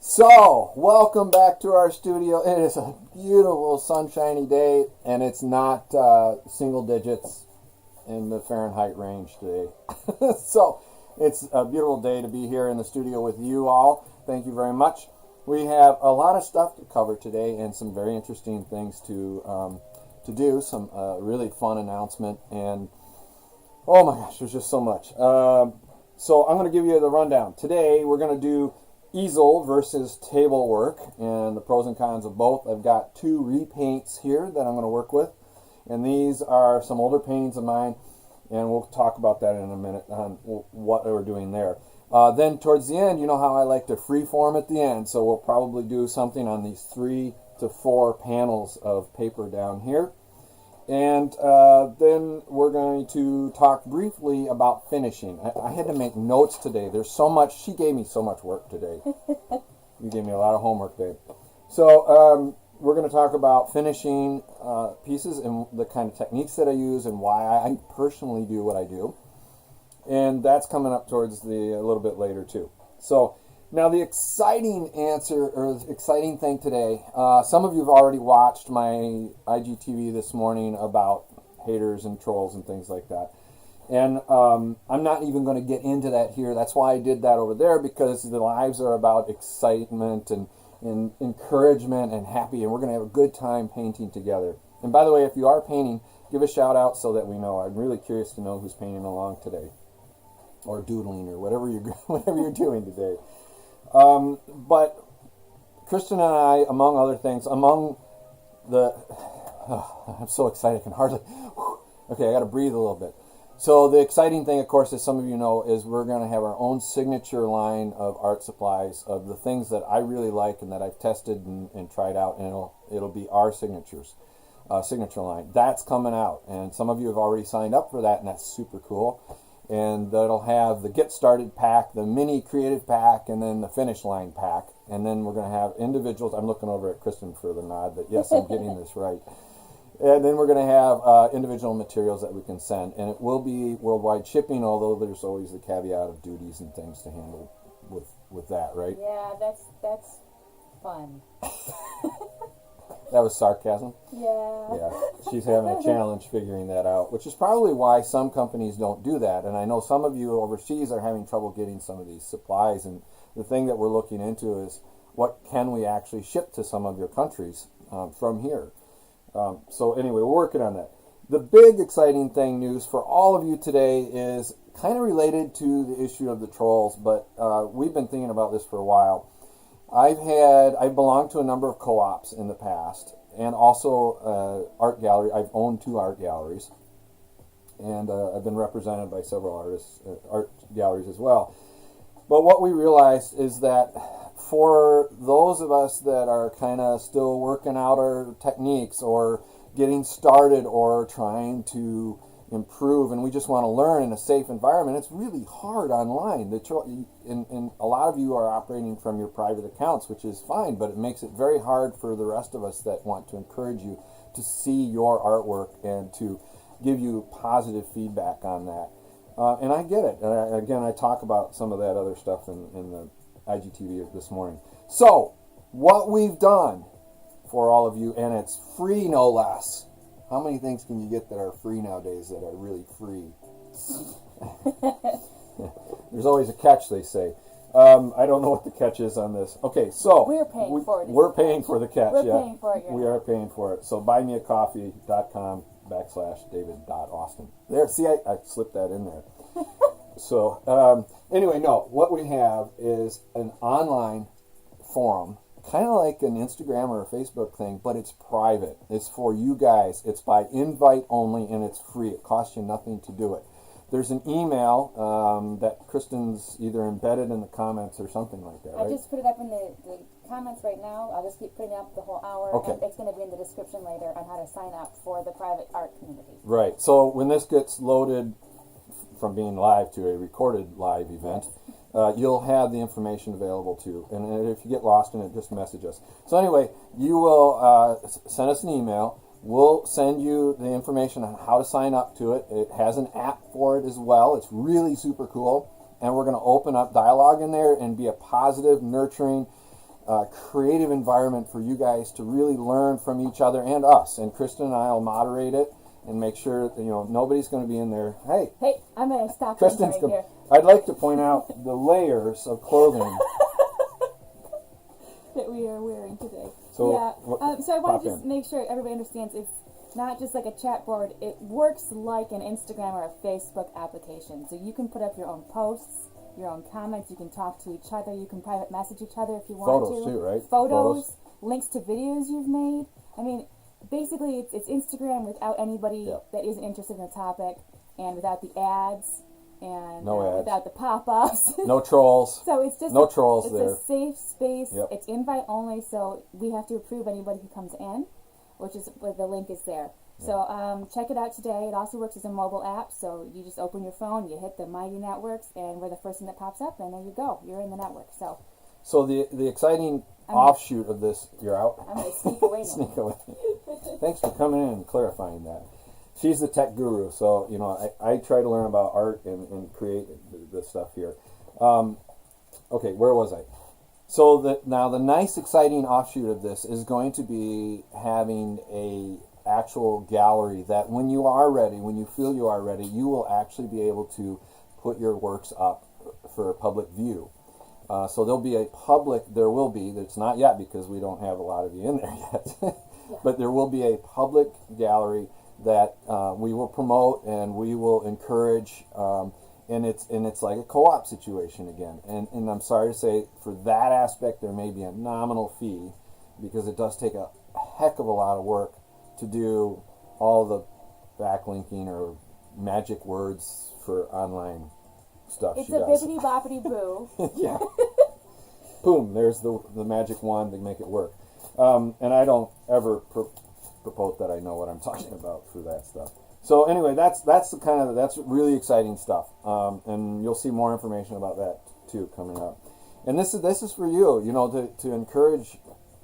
So, welcome back to our studio. It is a beautiful sunshiny day, and it's not single digits in the Fahrenheit range today. So, it's a beautiful day to be here in the studio with you all. Thank you very much. We have a lot of stuff to cover today and some very interesting things to do. Some really fun announcement, and oh my gosh, there's just so much. So, I'm going to give you the rundown. Today, we're going to do easel versus table work and the pros and cons of both. I've got two repaints here that I'm going to work with, and these are some older paintings of mine, and we'll talk about that in a minute on what we're doing there. Then towards the end, you know how I like to freeform at the end, so we'll probably do something on these 3 to 4 panels of paper down here. And then we're going to talk briefly about finishing. I had to make notes today. There's so much. She gave me so much work today. You gave me a lot of homework, babe. So we're going to talk about finishing pieces and the kind of techniques that I use and why I personally do what I do. And that's coming up towards a little bit later too. So now the exciting answer, or the exciting thing today, some of you have already watched my IGTV this morning about haters and trolls and things like that. And I'm not even going to get into that here. That's why I did that over there, because the lives are about excitement and encouragement and happy, and we're going to have a good time painting together. And by the way, if you are painting, give a shout out so that we know. I'm really curious to know who's painting along today, or doodling, or whatever you're doing today. But Kristen and I, among other things, I'm so excited I can hardly, okay, I got to breathe a little bit. So the exciting thing, of course, as some of you know, is we're going to have our own signature line of art supplies of the things that I really like and that I've tested and tried out, and it'll be our signature line. That's coming out, and some of you have already signed up for that, and that's super cool. And that'll have the Get Started pack, the mini creative pack, and then the finish line pack. And then we're going to have individuals. I'm looking over at Kristen for the nod that, yes, I'm getting this right. And then we're going to have individual materials that we can send. And it will be worldwide shipping, although there's always the caveat of duties and things to handle with that, right? Yeah, that's fun. That was sarcasm? Yeah. Yeah, she's having a challenge figuring that out, which is probably why some companies don't do that. And I know some of you overseas are having trouble getting some of these supplies. And the thing that we're looking into is what can we actually ship to some of your countries from here. So anyway, we're working on that. The big exciting thing news for all of you today is kind of related to the issue of the trolls, but we've been thinking about this for a while. I've belonged to a number of co-ops in the past, and also art gallery. I've owned 2 art galleries, and I've been represented by several art galleries as well. But what we realized is that for those of us that are kind of still working out our techniques, or getting started, or trying to improve, and we just want to learn in a safe environment, it's really hard online. And a lot of you are operating from your private accounts, which is fine, but it makes it very hard for the rest of us that want to encourage you to see your artwork and to give you positive feedback on that. And I get it. And I talk about some of that other stuff in the IGTV this morning. So, what we've done for all of you, and it's free no less. How many things can you get that are free nowadays that are really free? There's always a catch, they say. I don't know what the catch is on this. Okay, so we're paying for it. We're paying for the catch. We're paying for it. We are paying for it. So buymeacoffee.com/David.Austin. There, see, I slipped that in there. So anyway, no, what we have is an online forum, kind of like an Instagram or a Facebook thing, but it's private. It's for you guys. It's by invite only, and it's free. It costs you nothing to do it. There's an email that Kristen's either embedded in the comments or something like that, right? I just put it up in the comments right now. I'll just keep putting it up the whole hour, okay. And it's going to be in the description later on how to sign up for the private art community. Right. So when this gets loaded from being live to a recorded live event, you'll have the information available too. And if you get lost in it, just message us. So anyway, you will send us an email. We'll send you the information on how to sign up to it. It has an app for it as well. It's really super cool. And we're going to open up dialogue in there and be a positive, nurturing creative environment for you guys to really learn from each other and us. And Kristen and I will moderate it and make sure that, nobody's going to be in there. Hey, I'm going to stop Kristen's right here. I'd like to point out the layers of clothing that we are wearing today. So, so I want to just make sure everybody understands it's not just like a chat board. It works like an Instagram or a Facebook application. So you can put up your own posts, your own comments. You can talk to each other. You can private message each other if you want to. Photos too, right? Photos, links to videos you've made. I mean, basically it's Instagram without anybody that isn't interested in the topic, and without the ads, and without the pop-ups. No trolls. So it's just no trolls it's there. a safe space. Yep. It's invite only, so we have to approve anybody who comes in, which is where the link is there. So check it out today. It also works as a mobile app, so you just open your phone, you hit the Mighty Networks, and we're the first thing that pops up, and there you go. You're in the network. So the exciting offshoot of this, you're out? I'm going to sneak away now. Sneak away. Thanks for coming in and clarifying that. She's the tech guru, so, I try to learn about art and create this stuff here. Okay, where was I? So now the nice, exciting offshoot of this is going to be having a actual gallery that when you are ready, when you feel you are ready, you will actually be able to put your works up for public view. So there will be, it's not yet because we don't have a lot of you in there yet, but there will be a public gallery that we will promote and we will encourage, and it's like a co-op situation again. And I'm sorry to say, for that aspect, there may be a nominal fee because it does take a heck of a lot of work to do all the backlinking or magic words for online stuff. It's a bippity boppity boo. Yeah. Boom, there's the magic wand to make it work. And I don't ever propose that I know what I'm talking about for that stuff. So anyway, that's really exciting stuff. And you'll see more information about that too coming up. And this is for you, to encourage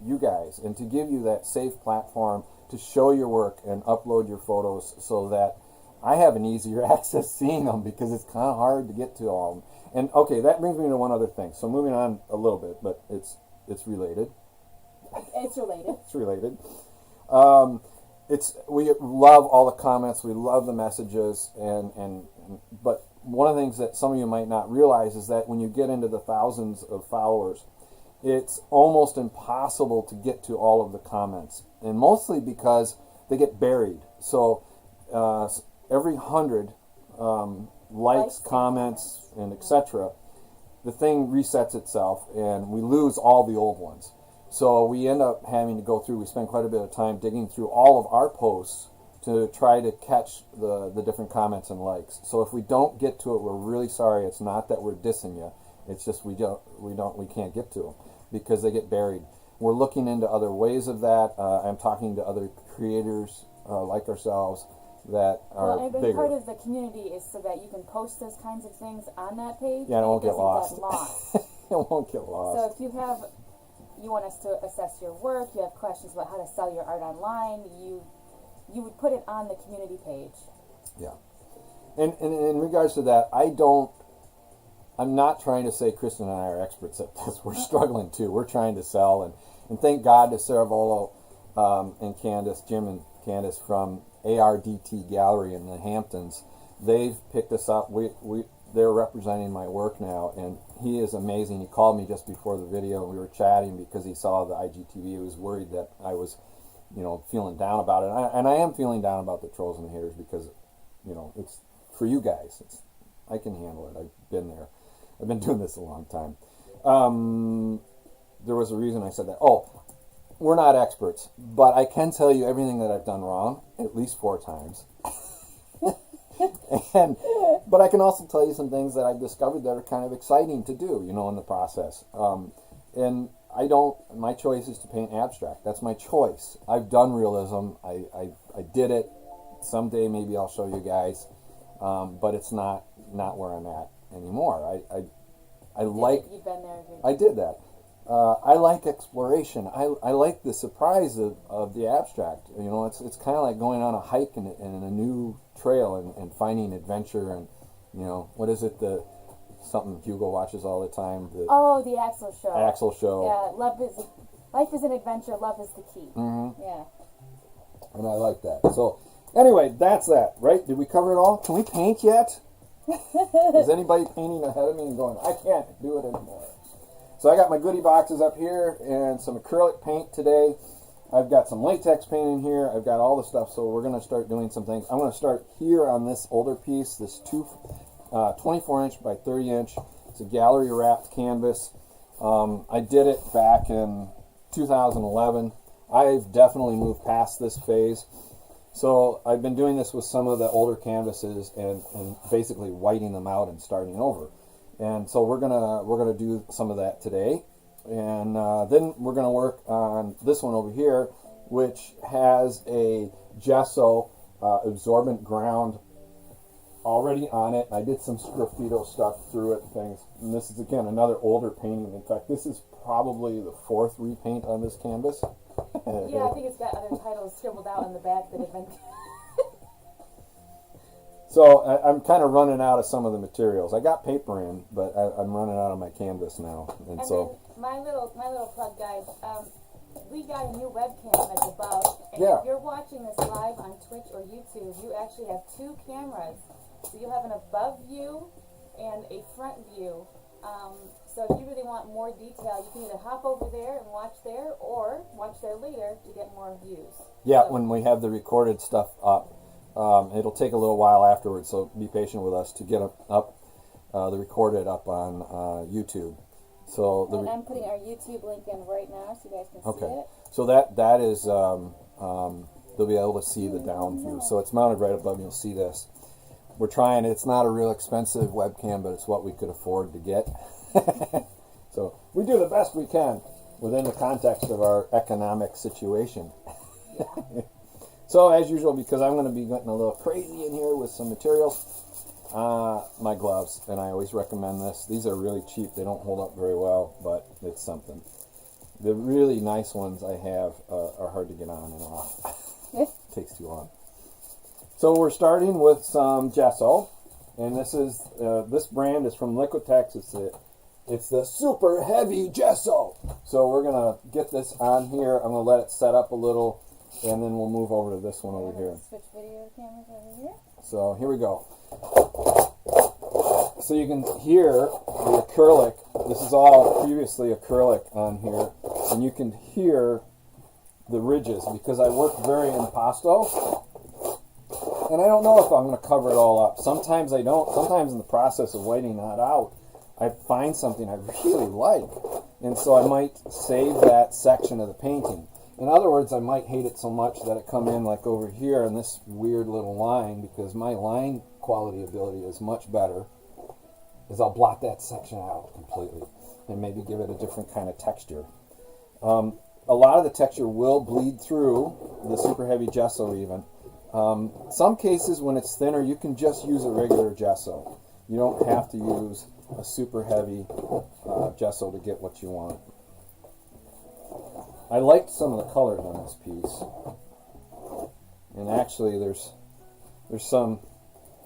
you guys and to give you that safe platform to show your work and upload your photos so that I have an easier access seeing them because it's kind of hard to get to all of them. And okay, that brings me to one other thing. So moving on a little bit, but it's related. It's related. It's related. We love all the comments. We love the messages, but one of the things that some of you might not realize is that when you get into the thousands of followers, it's almost impossible to get to all of the comments, and mostly because they get buried. So every 100 likes, comments, and etc., the thing resets itself, and we lose all the old ones. So we end up having to go through, we spend quite a bit of time digging through all of our posts to try to catch the different comments and likes. So if we don't get to it, we're really sorry. It's not that we're dissing you. It's just we can't get to them because they get buried. We're looking into other ways of that. I'm talking to other creators like ourselves that are bigger. Part of the community is so that you can post those kinds of things on that page. Yeah, and it won't get lost. It won't get lost. So if you want us to assess your work, you have questions about how to sell your art online, you would put it on the community page. Yeah. And in regards to that, I'm not trying to say Kristen and I are experts at this. We're struggling too. We're trying to sell, and thank God to Sarah Volo and Candace, Jim and Candace from ARDT Gallery in the Hamptons. They've picked us up. They're representing my work now, and he is amazing. He called me just before the video, and we were chatting because he saw the IGTV. He was worried that I was, feeling down about it. And I am feeling down about the trolls and the haters because, it's for you guys. I can handle it. I've been there. I've been doing this a long time. There was a reason I said that. Oh, we're not experts, but I can tell you everything that I've done wrong at least 4 times. But I can also tell you some things that I've discovered that are kind of exciting to do, in the process. And my choice is to paint abstract. That's my choice. I've done realism. I did it. Someday maybe I'll show you guys. But it's not where I'm at anymore. You've been there. I did that. I like exploration. I like the surprise of the abstract. It's kind of like going on a hike in a new trail and finding adventure and, what is it, the something Hugo watches all the time. Oh, the Axel show. Axel show. Yeah, life is an adventure. Love is the key. Mm-hmm. Yeah. And I like that. So, anyway, that's that, right? Did we cover it all? Can we paint yet? Is anybody painting ahead of me and going, I can't do it anymore? So I got my goodie boxes up here and some acrylic paint today. I've got some latex paint in here. I've got all the stuff, so we're going to start doing some things. I'm going to start here on this older piece, this 24-inch by 30-inch. It's a gallery-wrapped canvas. I did it back in 2011. I've definitely moved past this phase. So I've been doing this with some of the older canvases and basically whiting them out and starting over. And so we're gonna do some of that today, and then we're gonna work on this one over here, which has a gesso absorbent ground already on it. I did some graffito stuff through it and things. And this is again another older painting. In fact, this is probably the 4th repaint on this canvas. Yeah, I think it's got other titles scribbled out on the back that have been. So I'm kind of running out of some of the materials. I got paper in, but I'm running out of my canvas now. And so then my little plug, guys. We got a new webcam that's above. And Yeah. if you're watching this live on Twitch or YouTube, you actually have 2 cameras. So you have an above view and a front view. So if you really want more detail, you can either hop over there and watch there, or watch there later to get more views. yeah, So, when we have the recorded stuff up, it'll take a little while afterwards. So be patient with us to get the recorded up on YouTube. So and I'm putting our YouTube link in right now, so you guys can see it. So that is they'll be able to see the down view. So it's mounted right above. You'll see this. We're trying. It's not a real expensive webcam, but it's what we could afford to get. So we do the best we can within the context of our economic situation. So as usual, because I'm going to be getting a little crazy in here with some materials, my gloves, and I always recommend this. These are really cheap. They don't hold up very well, but it's something. The really nice ones I have are hard to get on and off. Takes too long. So we're starting with some gesso, and this brand is from Liquitex. It's the super heavy gesso. So we're gonna get this on here. I'm gonna let it set up a little, and then we'll move over to this one over here. Switch video cameras over here. So here we go. So you can hear the acrylic. This is all previously acrylic on here, and you can hear the ridges because I work very impasto. And I don't know if I'm going to cover it all up. Sometimes I don't. Sometimes in the process of waiting that out, I find something I really like. And so I might save that section of the painting. In other words, I might hate it so much that it come in like over here in this weird little line, because my line quality ability is much better, is I'll blot that section out completely and maybe give it a different kind of texture. A lot of the texture will bleed through the super heavy gesso even. Some cases when it's thinner, you can just use a regular gesso. You don't have to use a super heavy gesso to get what you want. I liked some of the colors on this piece, and actually there's some.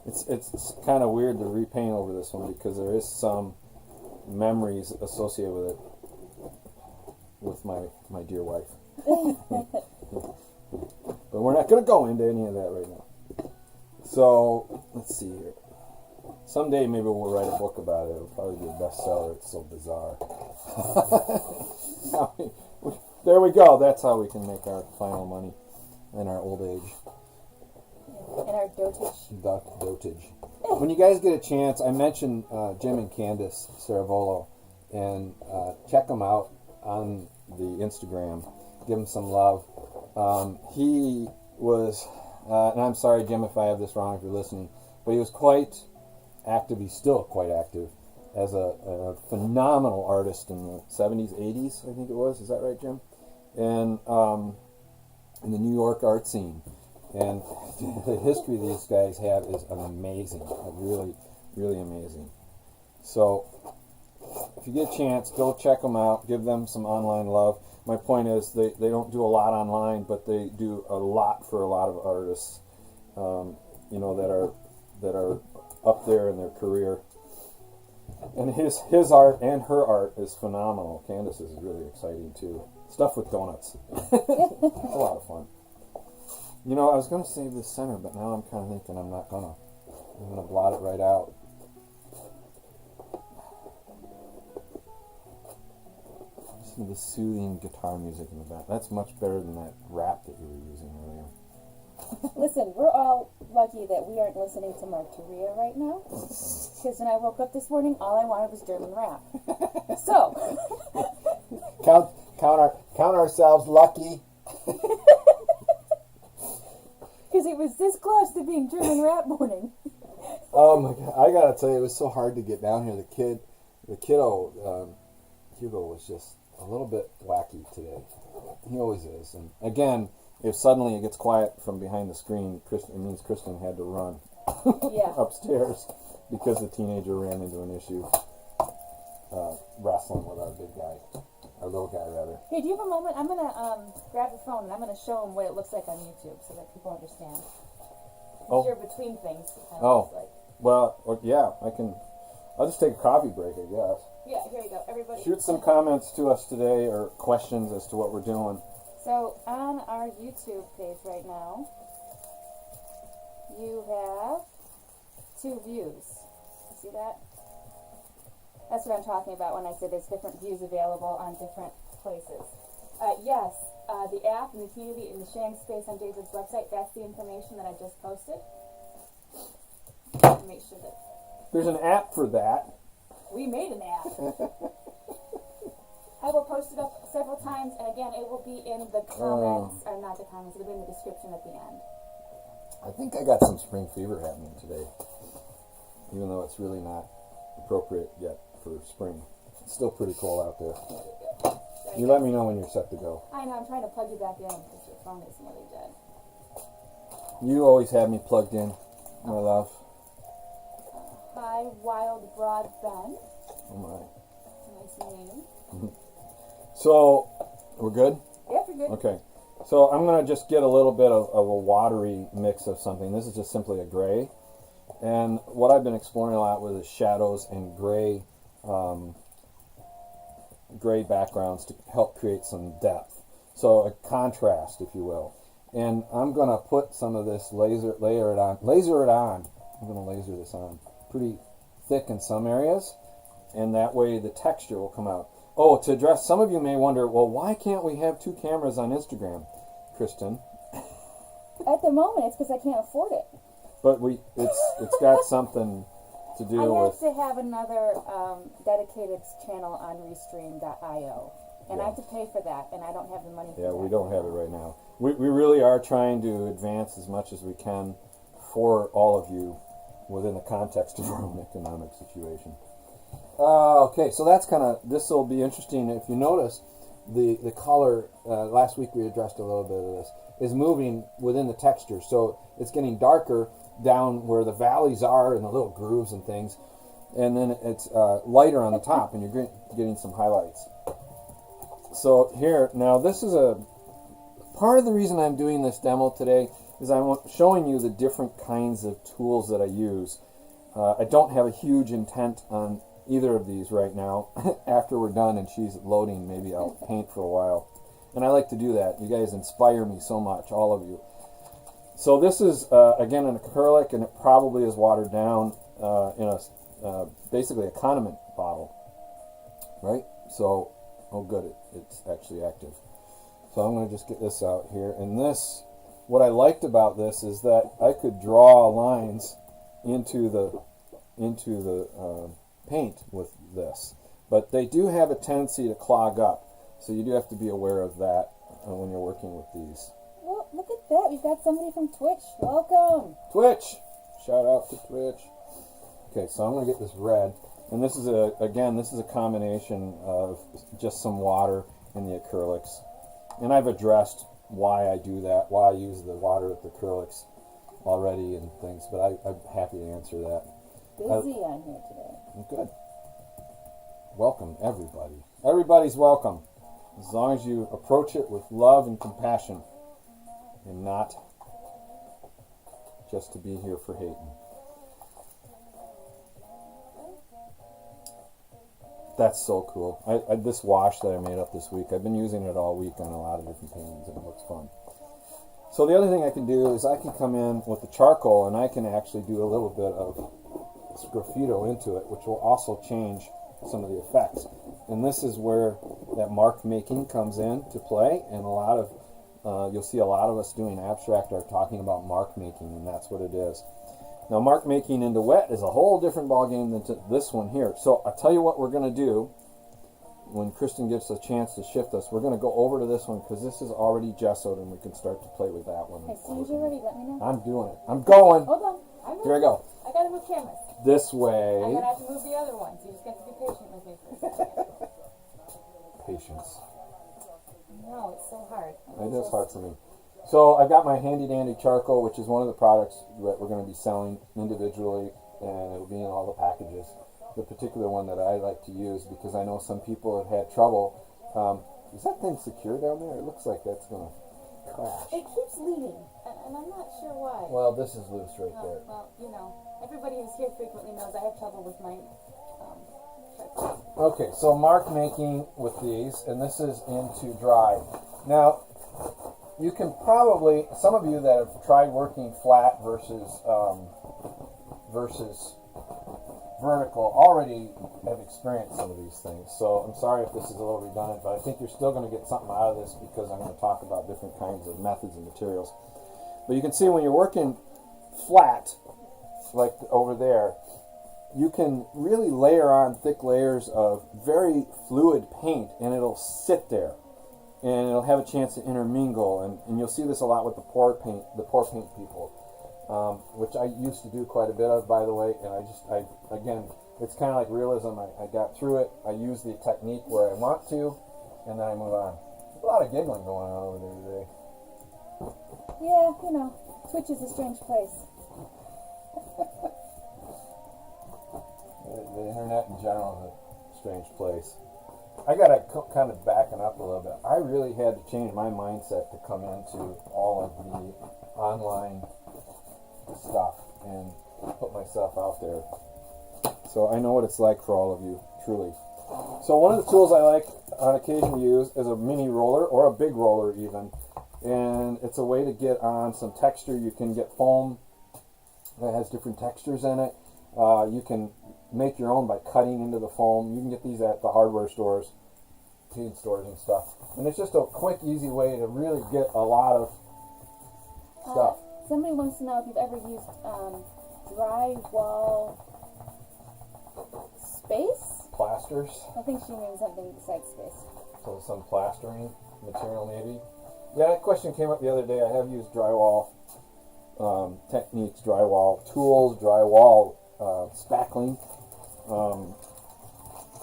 It's kind of weird to repaint over this one because there is some memories associated with it with my dear wife. But we're not going to go into any of that right now. So let's see here. Someday maybe we'll write a book about it. It'll probably be a bestseller. It's so bizarre. There we go. That's how we can make our final money in our old age. And our dotage. Dotage. When you guys get a chance, I mentioned Jim and Candace Saravolo, and check them out on the Instagram. Give them some love. He was, and I'm sorry, Jim, if I have this wrong, if you're listening, but he was quite active. He's still quite active as a phenomenal artist in the 70s, 80s, I think it was. Is that right, Jim? And in the New York art scene. And the history these guys have is amazing, really, really amazing. So if you get a chance, go check them out, give them some online love. My point is they don't do a lot online, but they do a lot for a lot of artists, that are up there in their career. And his art and her art is phenomenal. Candace's is really exciting too. Stuff with donuts. It's a lot of fun. You know, I was going to save this center, but now I'm kind of thinking I'm not going to. I'm going to blot it right out. Listen to the soothing guitar music in the back. That's much better than that rap that you were using earlier. Listen, we're all lucky that we aren't listening to Martyria right now. Because when I woke up this morning, all I wanted was German rap. So. Count ourselves lucky. Because it was this close to being German rap morning. Oh my God! I gotta tell you, it was so hard to get down here. The kiddo, Hugo was just a little bit wacky today. He always is. And again, if suddenly it gets quiet from behind the screen, it means Kristen had to run upstairs because the teenager ran into an issue wrestling with our big guy, our little guy rather. Hey, do you have a moment? I'm gonna grab the phone and I'm gonna show them what it looks like on YouTube so that people understand. You're between things. Well, yeah, I can. I'll just take a coffee break, I guess. Yeah, here you go. Everybody. Shoot some comments to us today or questions as to what we're doing. So, on our YouTube page right now, you have 2 views. See that? That's what I'm talking about when I said there's different views available on different places. Yes, the app and the community and the sharing space on David's website, that's the information that I just posted. Make sure that... There's an app for that. We made an app. I will post it up several times, and again, it will be in the comments, or not the comments, it'll be in the description at the end. I think I got some spring fever happening today, even though it's really not appropriate yet for spring. It's still pretty cold out there. You let me know when you're set to go. I know, I'm trying to plug you back in because your phone is nearly dead. You always have me plugged in, my love. Hi, Wild Broad Ben. Oh my. Nice name. So, we're good? Yep, you're good. Okay. So I'm going to just get a little bit of a watery mix of something. This is just simply a gray. And what I've been exploring a lot with is shadows and gray gray backgrounds to help create some depth. So a contrast, if you will. And I'm going to put some of this laser it on. I'm going to laser this on pretty thick in some areas. And that way the texture will come out. Oh, to address, some of you may wonder, well, why can't we have 2 cameras on Instagram, Kristen? At the moment, it's because I can't afford it. But it's got something to do with... I have to have another dedicated channel on Restream.io. And I have to pay for that, and I don't have the money for that. Yeah, we don't have it right now. We really are trying to advance as much as we can for all of you within the context of our own economic situation. Okay, so that's kind of, this will be interesting. If you notice, the color, last week we addressed a little bit of this, is moving within the texture. So it's getting darker down where the valleys are and the little grooves and things. And then it's lighter on the top, and you're getting some highlights. So here, now this is part of the reason I'm doing this demo today is I'm showing you the different kinds of tools that I use. I don't have a huge intent on either of these right now. After we're done and she's loading, maybe I'll paint for a while. And I like to do that. You guys inspire me so much, all of you. So this is, again, an acrylic, and it probably is watered down in basically a condiment bottle, right? So, oh good, it's actually active. So I'm going to just get this out here. And this, what I liked about this is that I could draw lines into the paint with this, but they do have a tendency to clog up, so you do have to be aware of that when you're working with these. Well, look at that, we've got somebody from Twitch. Welcome. Twitch, shout out to Twitch. Okay, so I'm going to get this red, and this is a combination of just some water and the acrylics, and I've addressed why I do that, why I use the water with the acrylics already and things, but I'm happy to answer that. Busy on here today. Good. Welcome, everybody. Everybody's welcome, as long as you approach it with love and compassion, and not just to be here for hating. That's so cool. This wash that I made up this week, I've been using it all week on a lot of different paintings, and it looks fun. So the other thing I can do is I can come in with the charcoal, and I can actually do a little bit of graffito into it, which will also change some of the effects. And this is where that mark making comes in to play, and a lot of you'll see a lot of us doing abstract art talking about mark making, and that's what it is. Now, mark making into wet is a whole different ballgame than this one here. So I'll tell you what we're going to do when Kristen gets a chance to shift us. We're going to go over to this one because this is already gessoed, and we can start to play with that one. As soon as you're ready, let me know. I'm doing it. I'm going. Hold on. Here I go. I got to move cameras. This way. I'm going to have to move the other one, so you just got to be patient with me for a second. Patience. No, it's so hard. It is hard for me. So I've got my handy dandy charcoal, which is one of the products that we're going to be selling individually, and it'll be in all the packages. The particular one that I like to use because I know some people have had trouble. Is that thing secure down there? It looks like that's going to crash. It keeps leaning, and I'm not sure why. Well, this is loose right there. Well, you know, everybody who's here frequently knows I have trouble with my charcoal. Okay, so mark making with these, and this is into dry. Now, you can probably, some of you that have tried working flat versus vertical already have experienced some of these things. So I'm sorry if this is a little redundant, but I think you're still going to get something out of this because I'm going to talk about different kinds of methods and materials. But you can see when you're working flat, like over there, you can really layer on thick layers of very fluid paint, and it'll sit there. And it'll have a chance to intermingle, and you'll see this a lot with the pour paint people, which I used to do quite a bit of, by the way. And again, it's kind of like realism. I got through it. I use the technique where I want to, and then I move on. There's a lot of giggling going on over there today. Yeah, you know, Twitch is a strange place. The internet in general is a strange place. I got to kind of backing up a little bit. I really had to change my mindset to come into all of the online stuff and put myself out there. So I know what it's like for all of you, truly. So one of the tools I like on occasion to use is a mini roller or a big roller even. And it's a way to get on some texture. You can get foam that has different textures in it. You can make your own by cutting into the foam. You can get these at the hardware stores, paint stores and stuff. And it's just a quick, easy way to really get a lot of stuff. Somebody wants to know if you've ever used drywall space? Plasters. I think she means something besides space. So some plastering material maybe. Yeah, that question came up the other day. I have used drywall techniques, drywall tools, drywall spackling.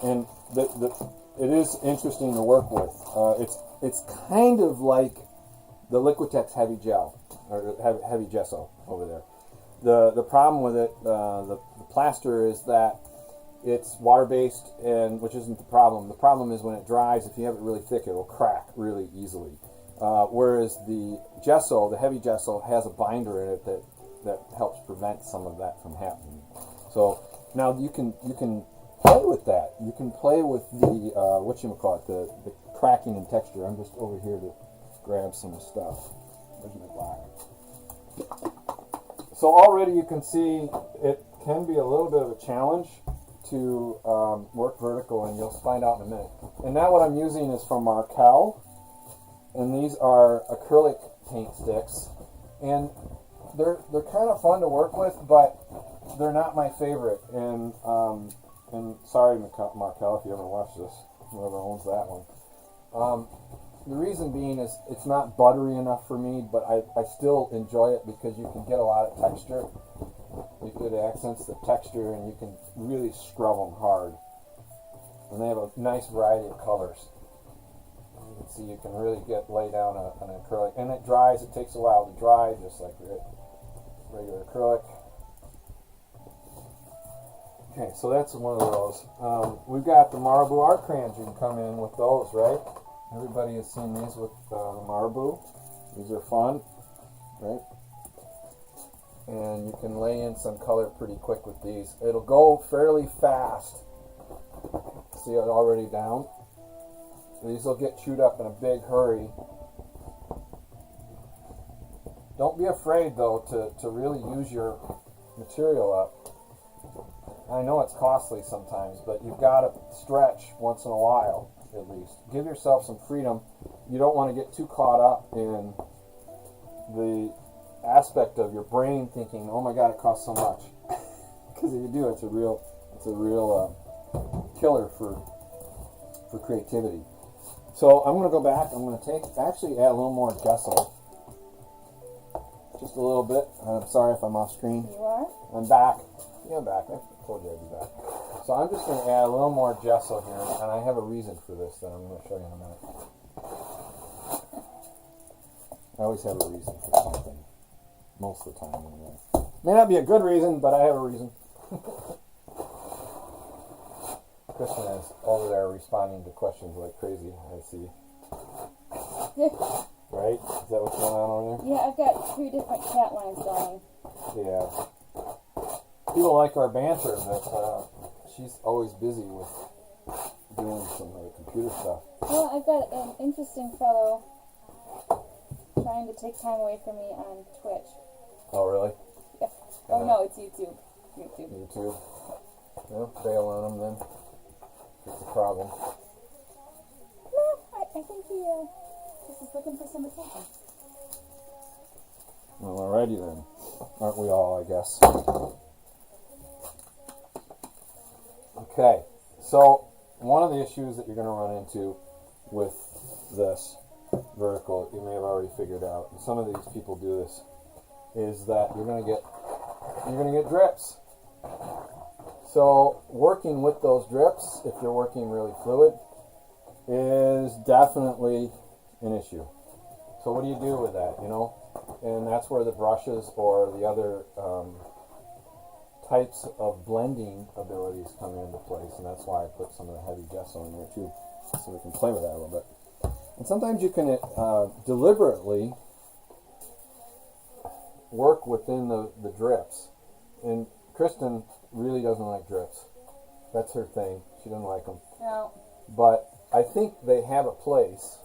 And it is interesting to work with. It's kind of like the Liquitex heavy gel or heavy gesso over there. The problem with it, the plaster, is that it's water based, and which isn't the problem. The problem is when it dries, if you have it really thick, it will crack really easily. Whereas the gesso, the heavy gesso, has a binder in it that helps prevent some of that from happening. So now you can play with that. You can play with the the cracking and texture. I'm just over here to grab some stuff. Where's my black? So already you can see it can be a little bit of a challenge to work vertical, and you'll find out in a minute. And now what I'm using is from Markel, and these are acrylic paint sticks, and they're kind of fun to work with, but they're not my favorite. And sorry, Markel, if you ever watch this, whoever owns that one. The reason being is it's not buttery enough for me, but I still enjoy it because you can get a lot of texture. It accents the texture, and you can really scrub them hard. And they have a nice variety of colors. You can see you can really lay down an acrylic. And it dries. It takes a while to dry, just like regular acrylic. Okay, so that's one of those. We've got the Marabou art crayons. You can come in with those, right? Everybody has seen these with the Marabou. These are fun, right? And you can lay in some color pretty quick with these. It'll go fairly fast See it already down? These will get chewed up in a big hurry. Don't be afraid, though, to really use your material up. I know it's costly sometimes, but you've got to stretch once in a while, at least. Give yourself some freedom. You don't want to get too caught up in the aspect of your brain thinking, "Oh my God, it costs so much." Because if you do, it's a real killer for creativity. So I'm going to go back. I'm going to actually add a little more gesso. Just a little bit. I'm sorry if I'm off screen. You are? I'm back. Yeah, I'm back. I told you I'd be back. So I'm just going to add a little more gesso here, and I have a reason for this that I'm going to show you in a minute. I always have a reason for something. Most of the time, anyway. May not be a good reason, but I have a reason. Kristen is over there responding to questions like crazy, I see. Right? Is that what's going on over there? Yeah, I've got 3 different cat lines going. Yeah. People like our banter, but she's always busy with doing some computer stuff. Well, I've got an interesting fellow trying to take time away from me on Twitch. Oh, really? Yeah. Oh, no, it's YouTube. YouTube. Well, bail on them then. It's a problem. No, I think he just is looking for some attention. Well, alrighty then. Aren't we all, I guess? Okay, so one of the issues that you're going to run into with this vertical, you may have already figured out, and some of these people do this, is that you're going to get drips. So working with those drips, if you're working really fluid, is definitely an issue. So what do you do with that, you know? And that's where the brushes or the other types of blending abilities come into place, and that's why I put some of the heavy gesso in there too, so we can play with that a little bit. And sometimes you can deliberately work within the drips. And Kristen really doesn't like drips. That's her thing. She doesn't like them. No. But I think they have a place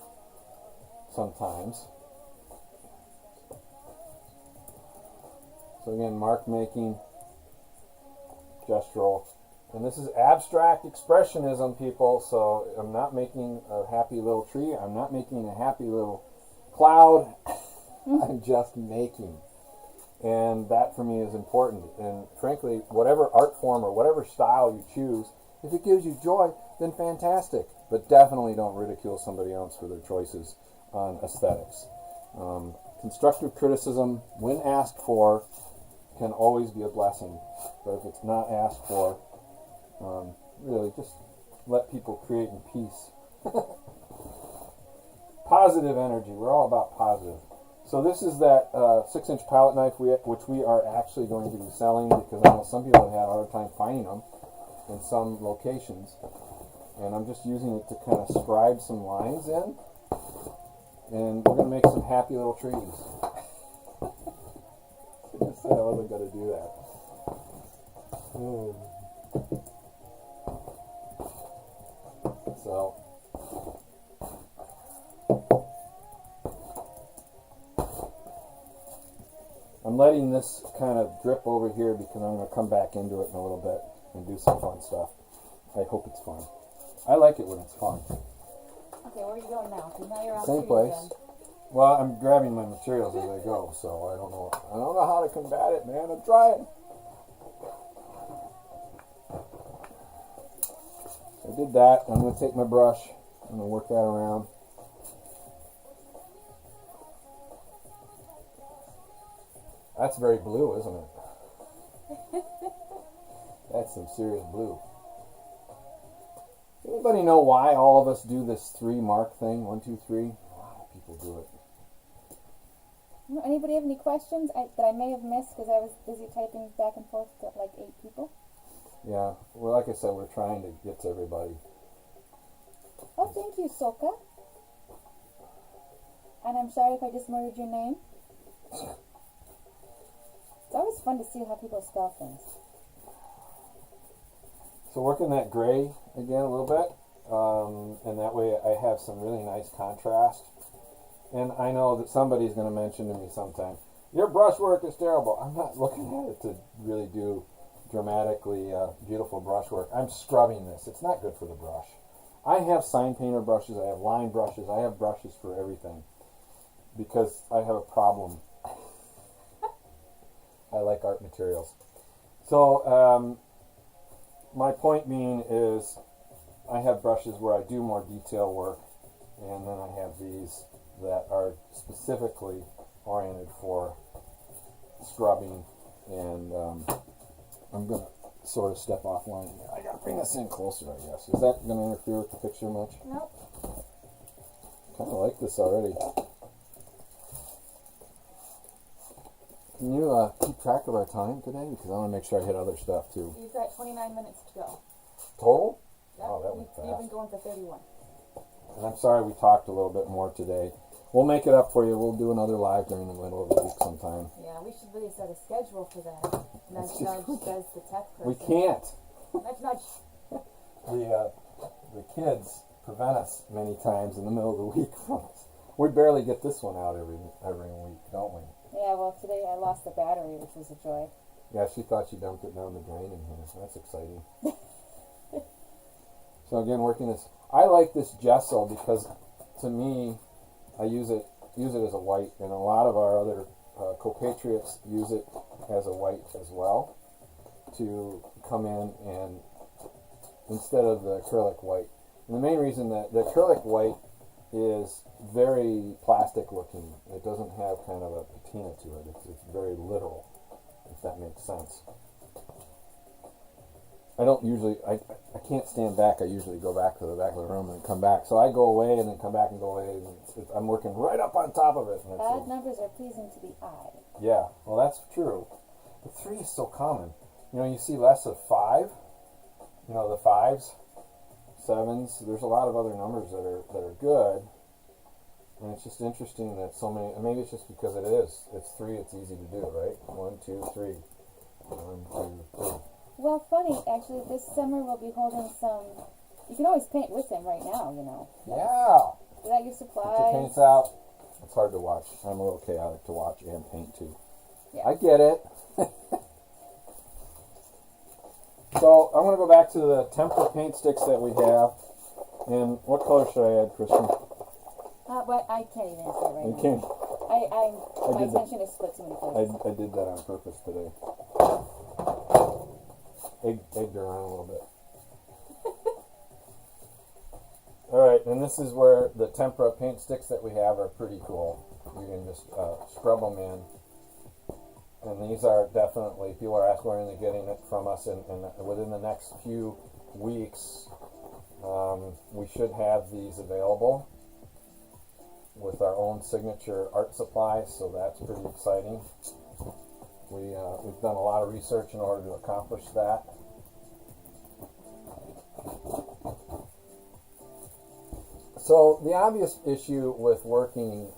sometimes. So again, mark making, gestural. And this is abstract expressionism, people, so I'm not making a happy little tree. I'm not making a happy little cloud. I'm just making. And that for me is important. And frankly, whatever art form or whatever style you choose, if it gives you joy, then fantastic. But definitely don't ridicule somebody else for their choices on aesthetics. Constructive criticism, when asked for, can always be a blessing. But if it's not asked for, really just let people create in peace. Positive energy. We're all about positive. So this is that 6-inch palette knife which we are actually going to be selling, because I know some people have had a hard time finding them in some locations. And I'm just using it to kind of scribe some lines in. And we're going to make some happy little trees. I said I wasn't going to do that. So I'm letting this kind of drip over here because I'm going to come back into it in a little bit and do some fun stuff. I hope it's fun. I like it when it's fun. Okay, where are you going now? 'Cause now you're off Same screen place. again. Well, I'm grabbing my materials as I go, so I don't know how to combat it, man. I'm trying. I did that. I'm going to take my brush. I'm going to work that around. That's very blue, isn't it? That's some serious blue. Does anybody know why all of us do this 3 mark thing? 1, 2, 3? A lot of people do it. Anybody have any questions that I may have missed because I was busy typing back and forth to like 8 people? Yeah, well, like I said, we're trying to get to everybody. Oh, thank you, Soka. And I'm sorry if I just murdered your name. It's always fun to see how people spell things. So working that gray again a little bit, and that way I have some really nice contrast. And I know that somebody's going to mention to me sometime, your brush work is terrible. I'm not looking at it to really do dramatically beautiful brush work. I'm scrubbing this. It's not good for the brush. I have sign painter brushes, I have line brushes, I have brushes for everything because I have a problem. I like art materials. So my point being is I have brushes where I do more detail work, and then I have these that are specifically oriented for scrubbing, and I'm going to sort of step offline here. I got to bring this in closer, I guess. Is that going to interfere with the picture much? Nope. Kind of like this already. Can you keep track of our time today? Because I want to make sure I hit other stuff too. You've got 29 minutes to go. Total? Yep. Oh, that went You've been fast. going for 31. And I'm sorry we talked a little bit more today. We'll make it up for you. We'll do another live during the middle of the week sometime. Yeah, we should really set a schedule for that. Nudge, nudge, says the tech person. We can't. Nudge, nudge. The kids prevent us many times in the middle of the week from us. We barely get this one out every week, don't we? Yeah, well, today I lost the battery, which was a joy. Yeah, she thought she dumped it down the drain in here. That's exciting. So again, working this. I like this gesso because, to me, I use it as a white, and a lot of our other compatriots use it as a white as well to come in and instead of the acrylic white. And the main reason that the acrylic white is very plastic looking. It doesn't have kind of a patina to it. It's very literal, if that makes sense. I don't usually, I can't stand back. I usually go back to the back of the room and come back. So I go away and then come back and go away. And I'm working right up on top of it. And Odd numbers are pleasing to the eye. yeah, well that's true. The 3 is so common. You know, you see less of 5. You know, the 5s, 7s. There's a lot of other numbers that are good. And it's just interesting that so many, and maybe it's just because it is. It's 3, it's easy to do, right? 1, 2, 3. 1, 2, 3. Well, funny, actually, this summer we'll be holding some, you can always paint with him right now, you know. Yeah! Is that your supplies? Put your paints out. It's hard to watch. I'm a little chaotic to watch and paint too. Yeah. I get it. So I'm going to go back to the template paint sticks that we have. And what color should I add, Kristen? But I can't even answer right You now. can't. My attention is split too many places. I did that on purpose today. Egged her on a little bit. Alright, and this is where the tempera paint sticks that we have are pretty cool. You can just scrub them in. And these are definitely, people are asking where they're getting it from us, and within the next few weeks we should have these available with our own signature art supplies, so that's pretty exciting. We've done a lot of research in order to accomplish that. So the obvious issue with working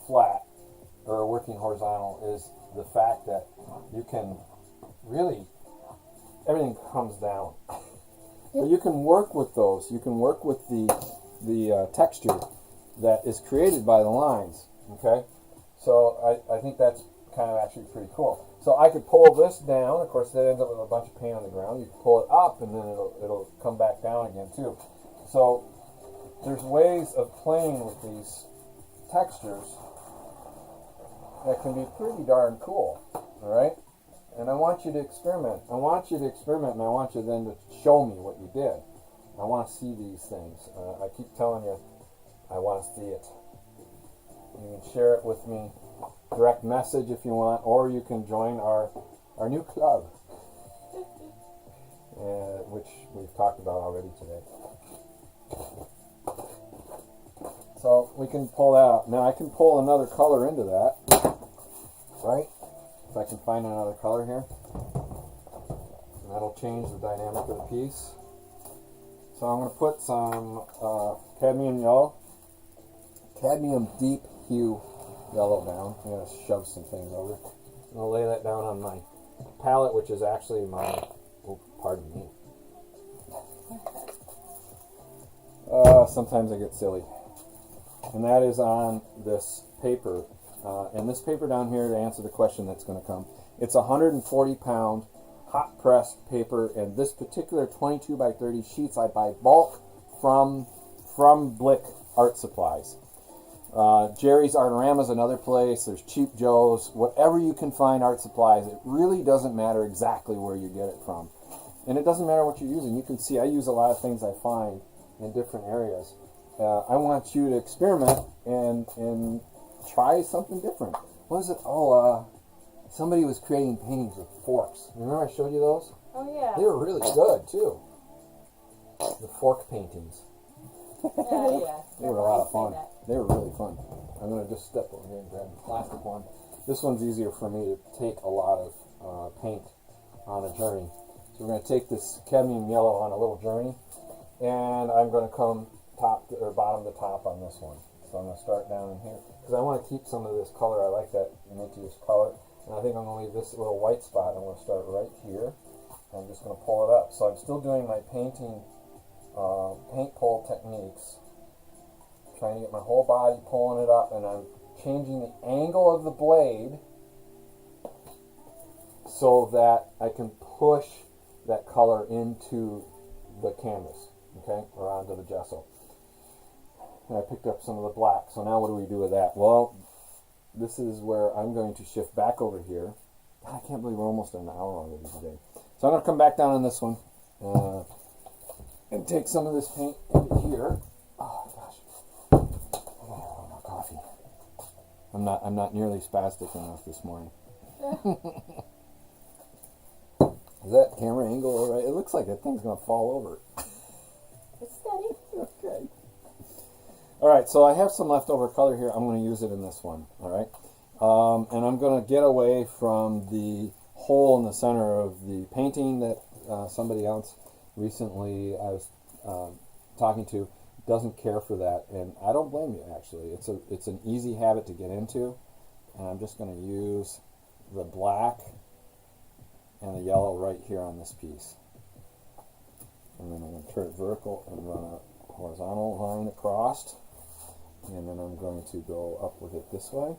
flat or working horizontal is the fact that you can really, everything comes down. But you can work with those. You can work with the texture that is created by the lines. Okay, so I think that's kind of actually pretty cool. So I could pull this down. Of course, that ends up with a bunch of paint on the ground. You can pull it up, and then it'll come back down again too. So there's ways of playing with these textures that can be pretty darn cool. All right, and I want you to experiment. I want you to experiment, and I want you then to show me what you did. I want to see these things. I keep telling you, I want to see it. You can share it with me, direct message if you want, or you can join our new club, which we've talked about already today. So we can pull that out. Now I can pull another color into that, right? If I can find another color here. And that'll change the dynamic of the piece. So I'm going to put some cadmium yellow, cadmium deep hue yellow down. I'm going to shove some things over. I'm going to lay that down on my palette, which is actually my, oh, pardon me, Sometimes I get silly. And that is on this paper. And this paper down here, to answer the question that's going to come, it's 140 pound hot pressed paper, and this particular 22 by 30 sheets I buy bulk from Blick Art Supplies. Jerry's Artorama is another place. There's Cheap Joe's. Whatever you can find art supplies, it really doesn't matter exactly where you get it from. And it doesn't matter what you're using. You can see I use a lot of things I find in different areas. I want you to experiment and try something different. What is it? Somebody was creating paintings with forks. Remember I showed you those? Oh, yeah. They were really good, too. The fork paintings. Yeah. They were a lot of fun. They were really fun. I'm going to just step over here and grab the plastic one. This one's easier for me to take a lot of paint on a journey. So we're going to take this cadmium yellow on a little journey, and I'm going to come bottom to top on this one. So I'm going to start down in here, because I want to keep some of this color. I like that nittiest color. And I think I'm going to leave this little white spot. I'm going to start right here. I'm just going to pull it up. So I'm still doing my paint pull techniques. Trying to get my whole body pulling it up, and I'm changing the angle of the blade so that I can push that color into the canvas, okay, or onto the gesso. And I picked up some of the black. So now what do we do with that? Well, this is where I'm going to shift back over here. God, I can't believe we're almost an hour already today. So I'm going to come back down on this one and take some of this paint into here. Oh gosh. Oh, no coffee. I'm not nearly spastic enough this morning. Is that camera angle all right? It looks like that thing's going to fall over. It's steady. Okay. All right, so I have some leftover color here. I'm going to use it in this one. All right, and I'm going to get away from the hole in the center of the painting that somebody else recently I was talking to doesn't care for that, and I don't blame you. Actually, it's an easy habit to get into, and I'm just going to use the black and the yellow right here on this piece, and then I'm going to turn it vertical and run a horizontal line across, and then I'm going to go up with it this way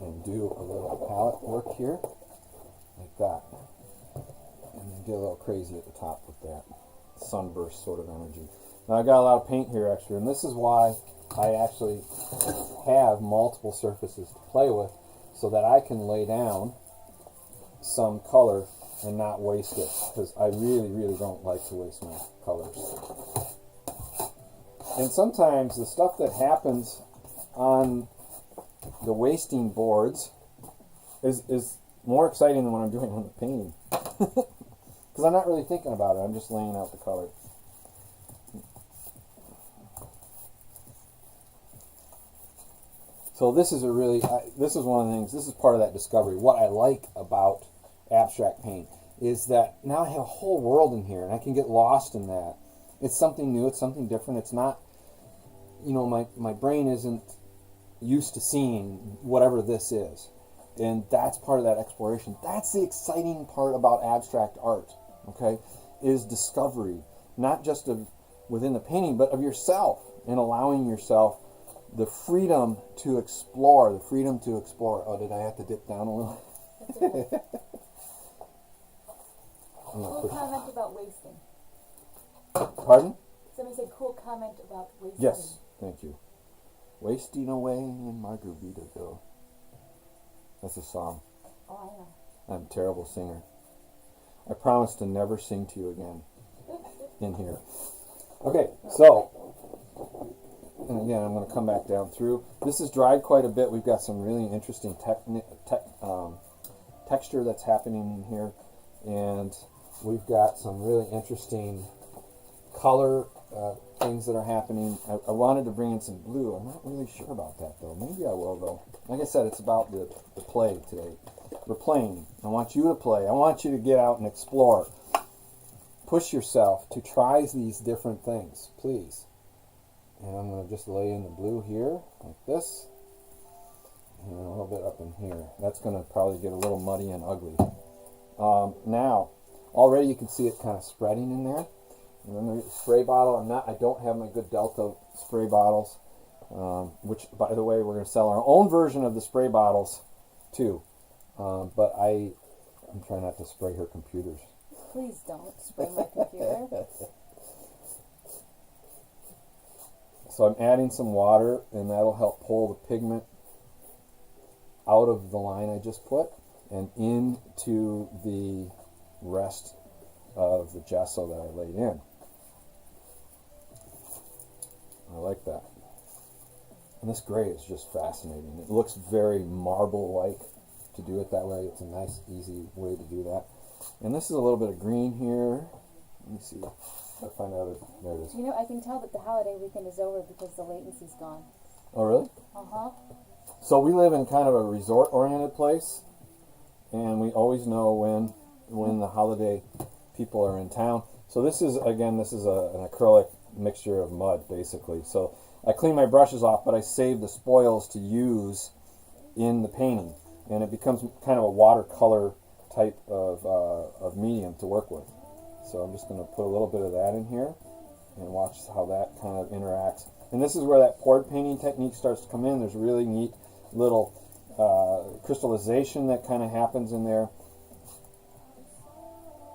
and do a little palette work here like that, and then get a little crazy at the top with that sunburst sort of energy. Now I got a lot of paint here extra, and this is why I actually have multiple surfaces to play with, so that I can lay down some color and not waste it, because I really don't like to waste my colors. And sometimes the stuff that happens on the wasting boards is more exciting than what I'm doing on the painting, because I'm not really thinking about it. I'm just laying out the color. So this is this is one of the things, this is part of that discovery. What I like about abstract paint is that now I have a whole world in here, and I can get lost in that. It's something new, it's something different. It's not, you know, my brain isn't used to seeing whatever this is. And that's part of that exploration. That's the exciting part about abstract art, okay, is discovery, not just of within the painting, but of yourself, and allowing yourself the freedom to explore, Oh, did I have to dip down a little? Cool comment about wasting. Pardon? Somebody said cool comment about wasting. Yes, thank you. Wasting away in Margaritaville. That's a song. Oh, I know. I'm a terrible singer. I promise to never sing to you again in here. Okay, so, and again, I'm going to come back down through. This has dried quite a bit. We've got some really interesting texture that's happening in here, and we've got some really interesting color things that are happening. I wanted to bring in some blue. I'm not really sure about that, though. Maybe I will, though. Like I said, it's about the play today. We're playing. I want you to play. I want you to get out and explore. Push yourself to try these different things, please. And I'm going to just lay in the blue here, like this, and a little bit up in here. That's going to probably get a little muddy and ugly. Now, already you can see it kind of spreading in there. And then the spray bottle. I don't have my good Delta spray bottles, which, by the way, we're going to sell our own version of the spray bottles too. But I'm trying not to spray her computers. Please don't spray my computer. So I'm adding some water, and that'll help pull the pigment out of the line I just put and into the rest of the gesso that I laid in. I like that. And this gray is just fascinating. It looks very marble-like to do it that way. It's a nice, easy way to do that. And this is a little bit of green here. Let me see. I find out. There it is. You know, I can tell that the holiday weekend is over because the latency's gone. Oh, really? Uh-huh. So we live in kind of a resort-oriented place, and we always know when the holiday people are in town. So this is, again, an acrylic mixture of mud, basically. So I clean my brushes off, but I save the spoils to use in the painting, and it becomes kind of a watercolor type of medium to work with. So I'm just going to put a little bit of that in here and watch how that kind of interacts. And this is where that poured painting technique starts to come in. There's a really neat little crystallization that kind of happens in there.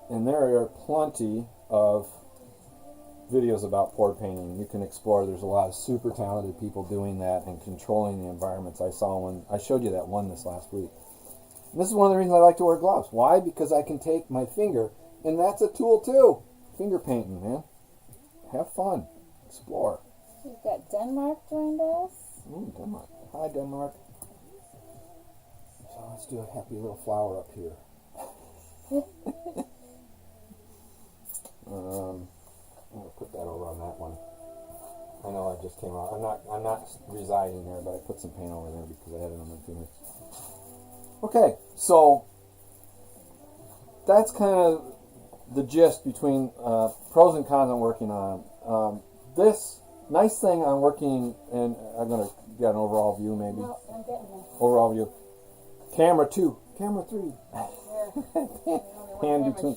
And there are plenty of videos about poured painting you can explore. There's a lot of super talented people doing that and controlling the environments. I saw one, I showed you that one this last week. And this is one of the reasons I like to wear gloves. Why? Because I can take my finger, and that's a tool too. Finger painting, man. Have fun. Explore. We've got Denmark joined us. Denmark. Hi, Denmark. So let's do a happy little flower up here. I'm gonna put that over on that one. I know I just came out. I'm not residing there, but I put some paint over there because I had it on my finger. Okay, so that's kind of the gist between pros and cons I'm working on. This nice thing I'm working, and I'm gonna get an overall view maybe. Well, I'm getting there. Overall view. Camera 2, camera 3. Hand between.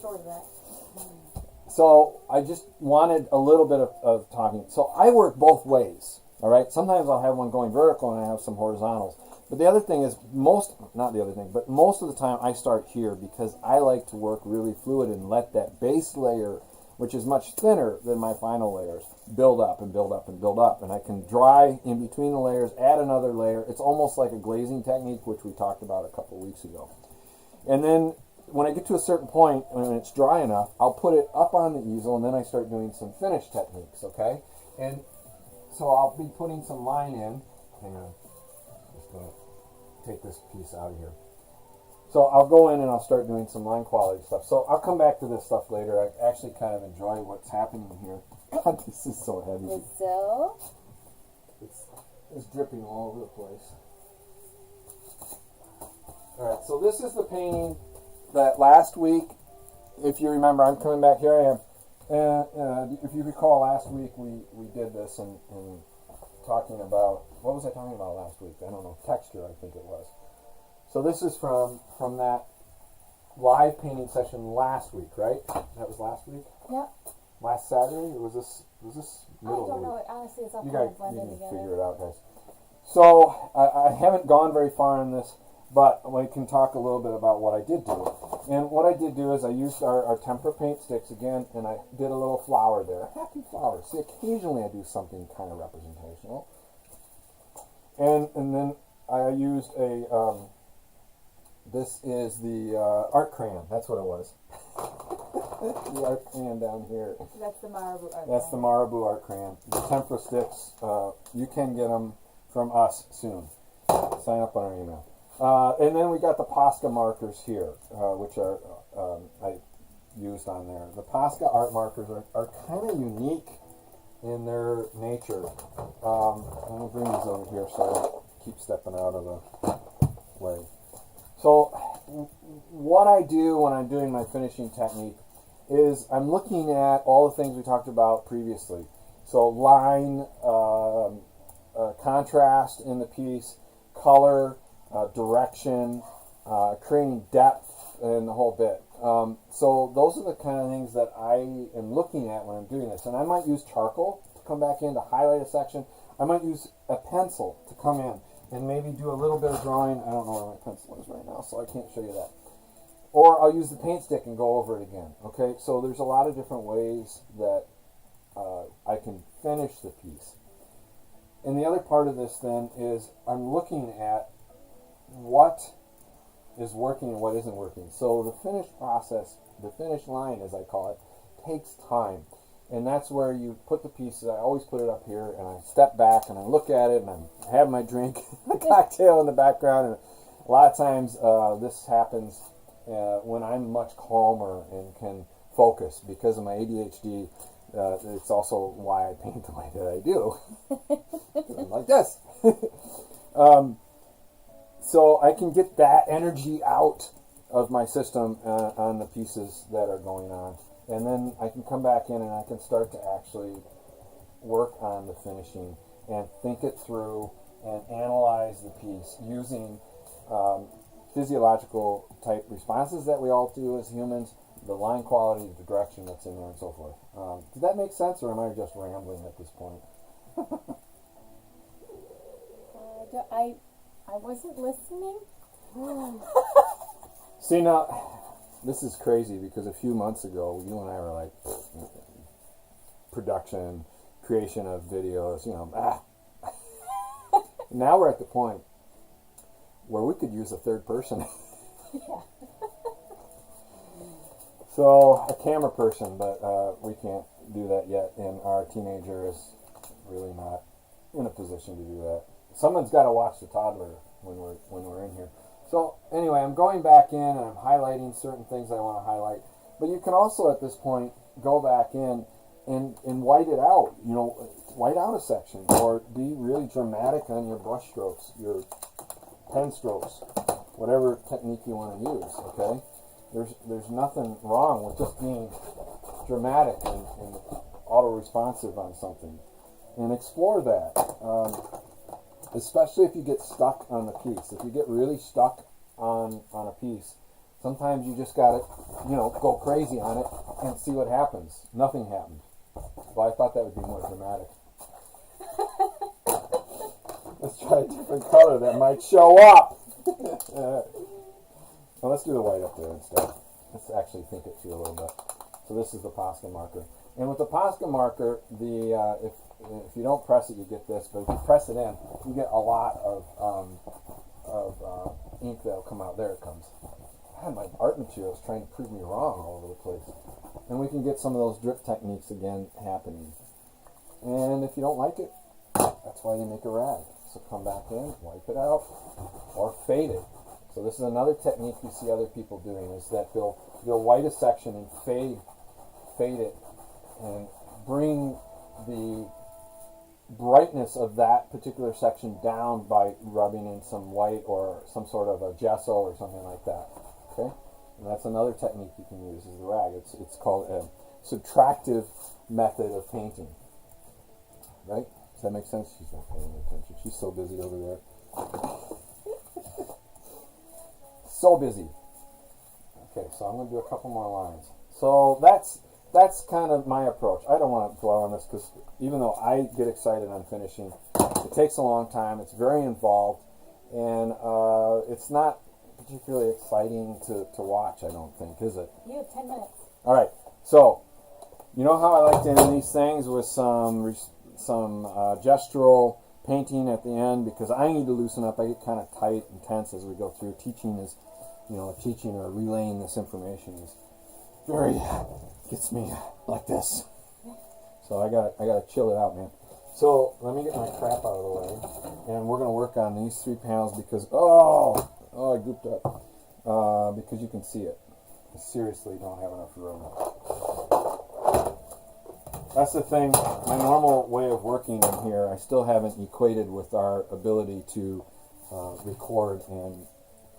So I just wanted a little bit of talking. So I work both ways, all right? Sometimes I'll have one going vertical and I have some horizontals. But the other thing is most of the time I start here because I like to work really fluid and let that base layer, which is much thinner than my final layers, build up and build up and build up. And I can dry in between the layers, add another layer. It's almost like a glazing technique, which we talked about a couple weeks ago. And then when I get to a certain point, when it's dry enough, I'll put it up on the easel, and then I start doing some finish techniques, okay? And so I'll be putting some line in. Hang on. I'm just going to take this piece out of here. So I'll go in and I'll start doing some line quality stuff. So I'll come back to this stuff later. I actually kind of enjoy what's happening here. God, this is so heavy. So? It's dripping all over the place. All right, so this is the painting that last week, if you remember, I'm coming back, here I am. And if you recall, last week we did this and talking about, what was I talking about last week? I don't know, texture, I think it was. So this is from that live painting session last week, right? That was last week? Yep. Last Saturday? Or was this middle I don't of the know. week? Honestly, it's all You kind guys of blended can together. figure it out, guys. So I haven't gone very far in this, but we can talk a little bit about what I did do. And what I did do is I used our tempera paint sticks again, and I did a little flower there. A happy flower. See, occasionally I do something kind of representational. And then I used this is the art crayon. That's what it was. The art crayon down here. That's the Marabu art That's the Marabu art crayon. The tempera sticks, you can get them from us soon. Sign up on our email. And then we got the Posca markers here, which are I used on there. The Posca art markers are kind of unique in their nature. I'm going to bring these over here so I don't keep stepping out of the way. So what I do when I'm doing my finishing technique is I'm looking at all the things we talked about previously. So line, contrast in the piece, color, direction, creating depth, and the whole bit. So those are the kind of things that I am looking at when I'm doing this. And I might use charcoal to come back in to highlight a section. I might use a pencil to come in and maybe do a little bit of drawing. I don't know where my pencil is right now, so I can't show you that. Or I'll use the paint stick and go over it again. Okay, so there's a lot of different ways that I can finish the piece. And the other part of this then is I'm looking at what is working and what isn't working. So the finish process, the finish line as I call it, takes time. And that's where you put the pieces. I always put it up here and I step back and I look at it and I have my drink, a cocktail in the background. And a lot of times this happens when I'm much calmer and can focus because of my ADHD. It's also why I paint the way that I do. I'm like this. So I can get that energy out of my system on the pieces that are going on. And then I can come back in and I can start to actually work on the finishing and think it through and analyze the piece using physiological type responses that we all do as humans, the line quality, the direction that's in there, and so forth. Did that make sense, or am I just rambling at this point? I wasn't listening. See, now, this is crazy because a few months ago, you and I were like, production, creation of videos, Now we're at the point where we could use a third person. Yeah. So, a camera person, but we can't do that yet, and our teenager is really not in a position to do that. Someone's got to watch the toddler when we're in here. So, anyway, I'm going back in and I'm highlighting certain things I want to highlight. But you can also, at this point, go back in and white it out. White out a section, or be really dramatic on your brush strokes, your pen strokes, whatever technique you want to use, okay? There's nothing wrong with just being dramatic and auto-responsive on something. And explore that, especially if you get stuck on the piece. If you get really stuck on a piece, sometimes you just got to, go crazy on it and see what happens. Nothing happened. Well, I thought that would be more dramatic. Let's try a different color that might show up. Well, let's do the white up there instead. Let's actually think it through a little bit. So this is the Posca marker. And with the Posca marker, if you don't press it, you get this. But if you press it in, you get a lot of ink that'll come out. There it comes. God, my art material is trying to prove me wrong all over the place. And we can get some of those drip techniques again happening. And if you don't like it, that's why you make a rag. So come back in, wipe it out, or fade it. So this is another technique you see other people doing, is that they'll white a section and fade it, and bring the brightness of that particular section down by rubbing in some white or some sort of a gesso or something like that. Okay, and that's another technique you can use, is the rag. It's called a subtractive method of painting. Right? Does that make sense? She's not paying attention. She's so busy over there. So busy. Okay, so I'm going to do a couple more lines. So that's kind of my approach. I don't want to dwell on this because even though I get excited on finishing, it takes a long time. It's very involved, and it's not particularly exciting to watch, I don't think, is it? You have 10 minutes. All right. So, you know how I like to end these things with some gestural painting at the end, because I need to loosen up. I get kind of tight and tense as we go through. Teaching or relaying this information is gets me like this. So I gotta chill it out, man. So let me get my crap out of the way, and we're gonna work on these 3 panels because I gooped up because you can see it. I seriously don't have enough room. That's the thing. My normal way of working in here, I still haven't equated with our ability to record and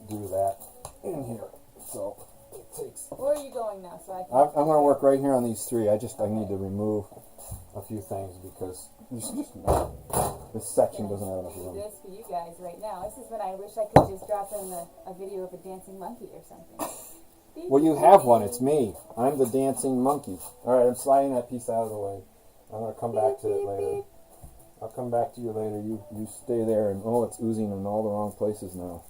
do that in here. So it takes. Where are you going now? So I'm going to work right here on these 3. I need to remove a few things because this section doesn't have enough room. This for you guys right now. This is when I wish I could just drop in a video of a dancing monkey or something. Well, you have one. It's me. I'm the dancing monkey. All right, I'm sliding that piece out of the way. I'm going to come back to it later. I'll come back to you later. You stay there. And oh, it's oozing in all the wrong places now.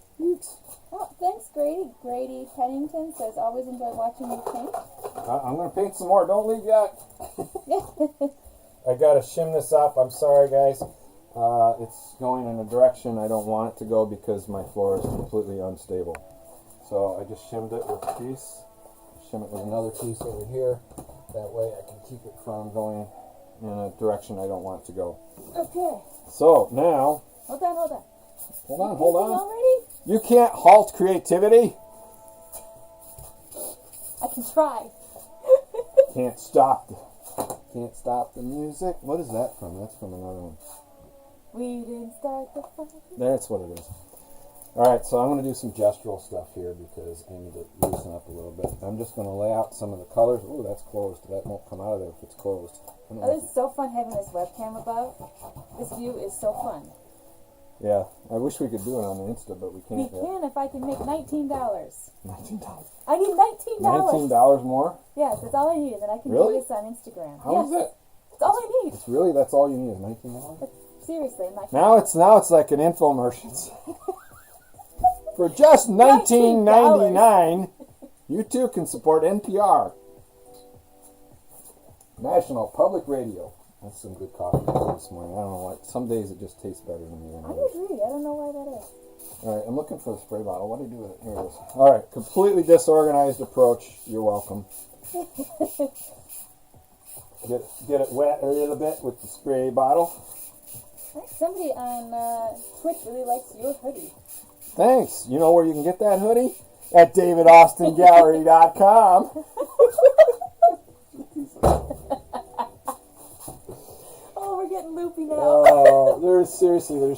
Oh, thanks, Grady. Grady Pennington says, always enjoy watching you paint. I'm going to paint some more. Don't leave yet. I got to shim this up. I'm sorry, guys. It's going in a direction I don't want it to go because my floor is completely unstable. So I just shimmed it with a piece. Shim it with another piece over here. That way I can keep it from going in a direction I don't want it to go. Okay. So now... Hold on. Hold on. Already? You can't halt creativity. I can try. Can't stop the music. What is that from? That's from another one. We didn't start the fire. That's what it is. Alright, so I'm going to do some gestural stuff here because I need to loosen up a little bit. I'm just going to lay out some of the colors. Ooh, that's closed. That won't come out of there if it's closed. Oh, it's so fun having this webcam above. This view is so fun. Yeah, I wish we could do it on the Insta, but we can't. We can if I can make $19. $19. I need $19. $19 more? Yes, that's all I need, and then I can Really? do this on Instagram. How is that? That's all I need. That's all you need is $19? Seriously, I'm not Now it's like an infomercial. For just $19.99, you too can support NPR. National Public Radio. That's some good coffee this morning. I don't know why. Some days it just tastes better than the I other. agree. I don't know why that is. All right, I'm looking for the spray bottle. What do I do with it? Here it is. All right, completely disorganized approach. You're welcome. Get it wet a little bit with the spray bottle. Somebody on Twitch really likes your hoodie. Thanks. You know where you can get that hoodie? At davidaustingallery.com. Oh, we're getting loopy now. Oh, there's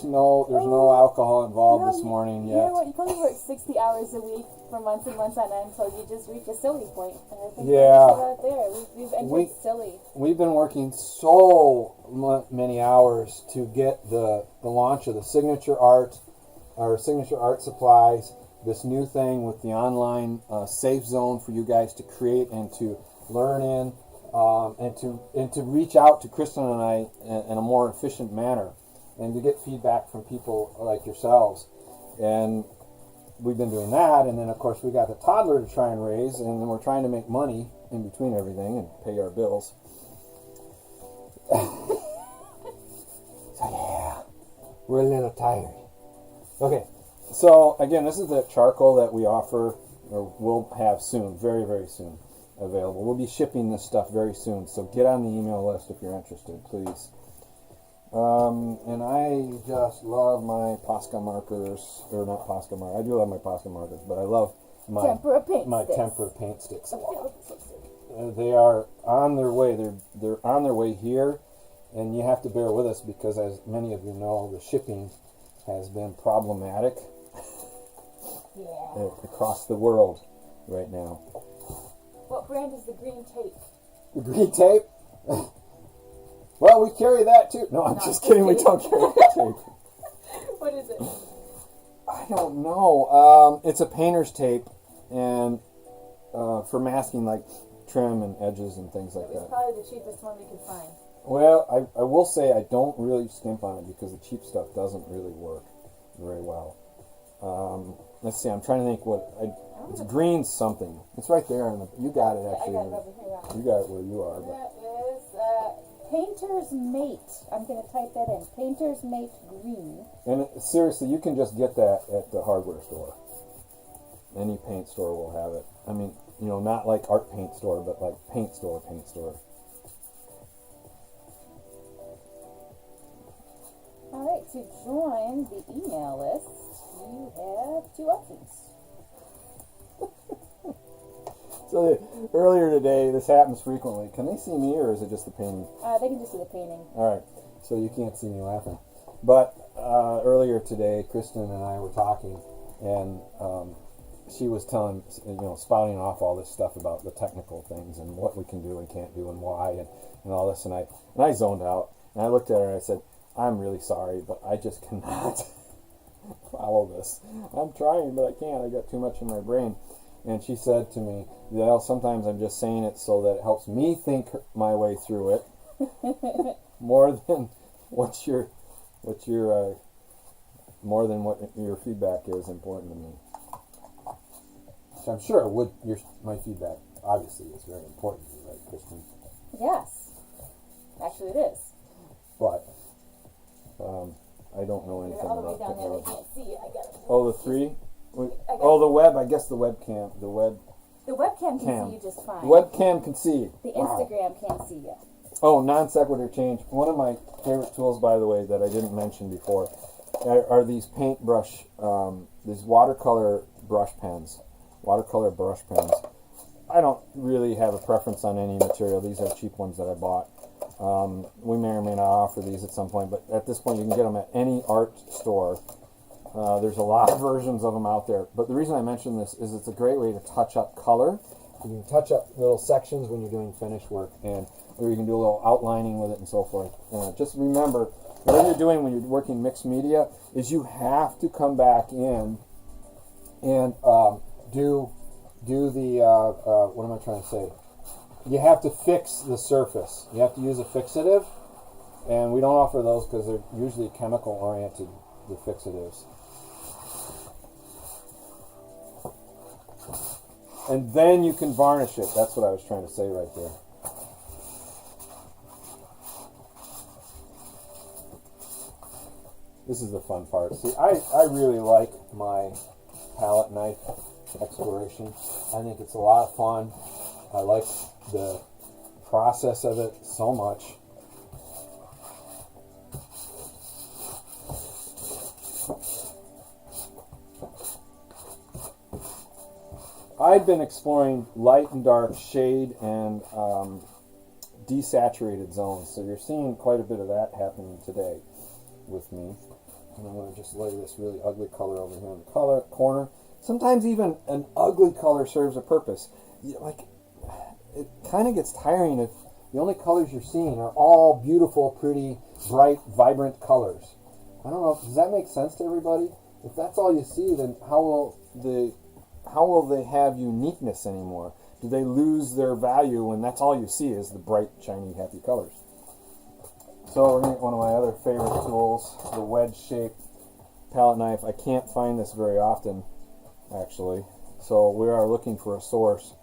no alcohol involved this morning yet. You know what? You probably work 60 hours a week for months and months on end until you just reach a silly point. And I think we're right there. We've entered silly. We've been working so many hours to get the launch of the signature art, our signature art supplies, this new thing with the online safe zone for you guys to create and to learn in. And to reach out to Kristen and I in a more efficient manner, and to get feedback from people like yourselves. And we've been doing that, and then of course we got the toddler to try and raise, and then we're trying to make money in between everything and pay our bills. So yeah, we're a little tired. Okay, so again, this is the charcoal that we offer, or will have soon, very, very soon. Available. We'll be shipping this stuff very soon, so get on the email list if you're interested, please. And I just love my Posca markers, or not Posca markers. I do love my Posca markers, but I love my Tempera paint sticks. They are on their way. They're on their way here, and you have to bear with us because, as many of you know, the shipping has been problematic across the world right now. What brand is the green tape? The green tape? Well, we carry that too. No, I'm just kidding. We don't carry that tape. What is it? I don't know. It's a painter's tape, and for masking like trim and edges and things like that. It's probably the cheapest one we could find. Well, I will say I don't really skimp on it because the cheap stuff doesn't really work very well. Let's see. I'm trying to think it's green something. It's right there. You got it, actually. I got it over here. You got it where you are. But. That is Painter's Mate. I'm going to type that in. Painter's Mate Green. And seriously, you can just get that at the hardware store. Any paint store will have it. I mean, not like art paint store, but like paint store. All right, to join the email list, you have two options. So earlier today, this happens frequently. Can they see me, or is it just the painting? They can just see the painting. All right, so you can't see me laughing. But earlier today, Kristen and I were talking, and she was telling, spouting off all this stuff about the technical things and what we can do and can't do and why and all this, and I zoned out, and I looked at her and I said, "I'm really sorry, but I just cannot follow this. I'm trying, but I can't. I got too much in my brain." And she said to me, "Well, sometimes I'm just saying it so that it helps me think my way through it, more than what your feedback is important to me." So I'm sure my feedback obviously is very important to you, right, Kristen? Yes. Actually, it is. But I don't know anything You're all the way about down there. I technology. can't see it. I got it. Oh, the 3? Oh, the web. I guess the webcam. The webcam can Cam. see you just fine. The webcam can see. The Wow. Instagram can't see you. Oh, non sequitur change. One of my favorite tools, by the way, that I didn't mention before, are these paintbrush, these watercolor brush pens. Watercolor brush pens. I don't really have a preference on any material. These are cheap ones that I bought. We may or may not offer these at some point, but at this point you can get them at any art store. There's a lot of versions of them out there. But the reason I mention this is it's a great way to touch up color. You can touch up little sections when you're doing finish work, or you can do a little outlining with it and so forth. Just remember, what you're doing when you're working mixed media is you have to come back in and do the, what am I trying to say? You have to fix the surface. You have to use a fixative, and we don't offer those because they're usually chemical oriented, the fixatives. And then you can varnish it. That's what I was trying to say right there. This is the fun part. See, I really like my palette knife exploration. I think it's a lot of fun. I like the process of it so much. I've been exploring light and dark, shade, and desaturated zones. So you're seeing quite a bit of that happening today with me. And I'm going to just lay this really ugly color over here in the corner. Sometimes even an ugly color serves a purpose. It kind of gets tiring if the only colors you're seeing are all beautiful, pretty, bright, vibrant colors. I don't know. Does that make sense to everybody? If that's all you see, then how will they have uniqueness anymore? Do they lose their value when that's all you see is the bright, shiny, happy colors? So we're going to get one of my other favorite tools, the wedge-shaped palette knife. I can't find this very often, actually. So we are looking for a source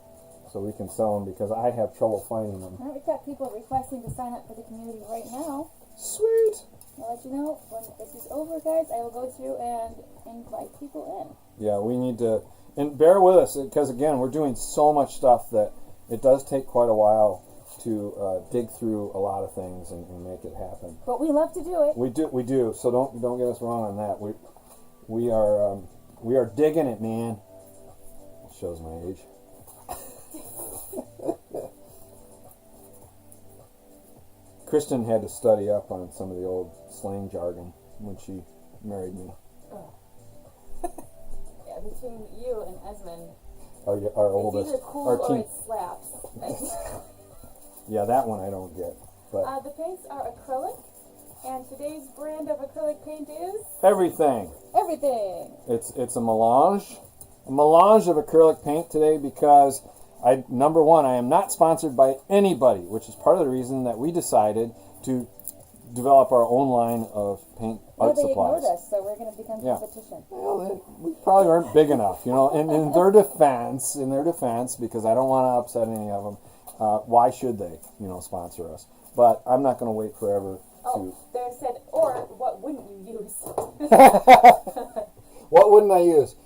so we can sell them because I have trouble finding them. All right, we've got people requesting to sign up for the community right now. Sweet! I'll let you know when this is over, guys. I will go through and invite people in. Yeah, we need to, and bear with us because again, we're doing so much stuff that it does take quite a while to dig through a lot of things and make it happen. But we love to do it. We do. So don't get us wrong on that. We are digging it, man. It shows my age. Kristen had to study up on some of the old slang jargon when she married me. Oh. Yeah, between you and Esmond, Our oldest. it's either cool or it slaps. Yeah, that one I don't get. But the paints are acrylic, and today's brand of acrylic paint is everything. everything. It's a melange of acrylic paint today because number one, I am not sponsored by anybody, which is part of the reason that we decided to develop our own line of paint art They supplies. ignored us, so we're going to become competition. Well, we probably weren't big enough, And in their defense, because I don't want to upset any of them. Why should they, sponsor us? But I'm not going to wait forever to. There said, or what wouldn't you use? What wouldn't I use?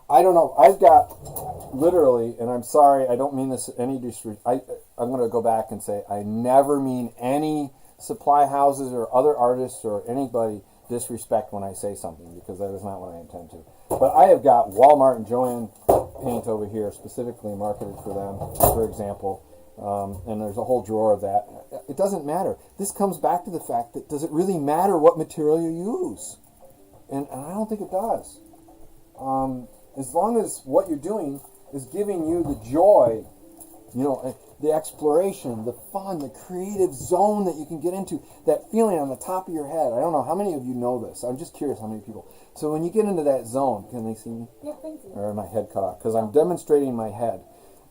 I don't know. I've got literally, and I'm sorry, I don't mean this any disrespect. I'm going to go back and say I never mean any supply houses or other artists or anybody disrespect when I say something because that is not what I intend to. But I have got Walmart and Joann paint over here specifically marketed for them, for example. And there's a whole drawer of that. It doesn't matter. This comes back to the fact that does it really matter what material you use? And I don't think it does. As long as what you're doing is giving you the joy, the exploration, the fun, the creative zone that you can get into, that feeling on the top of your head. I don't know how many of you know this. I'm just curious how many people. So when you get into that zone, can they see me? Yeah, thank you. Or my head cut off? Because I'm demonstrating my head.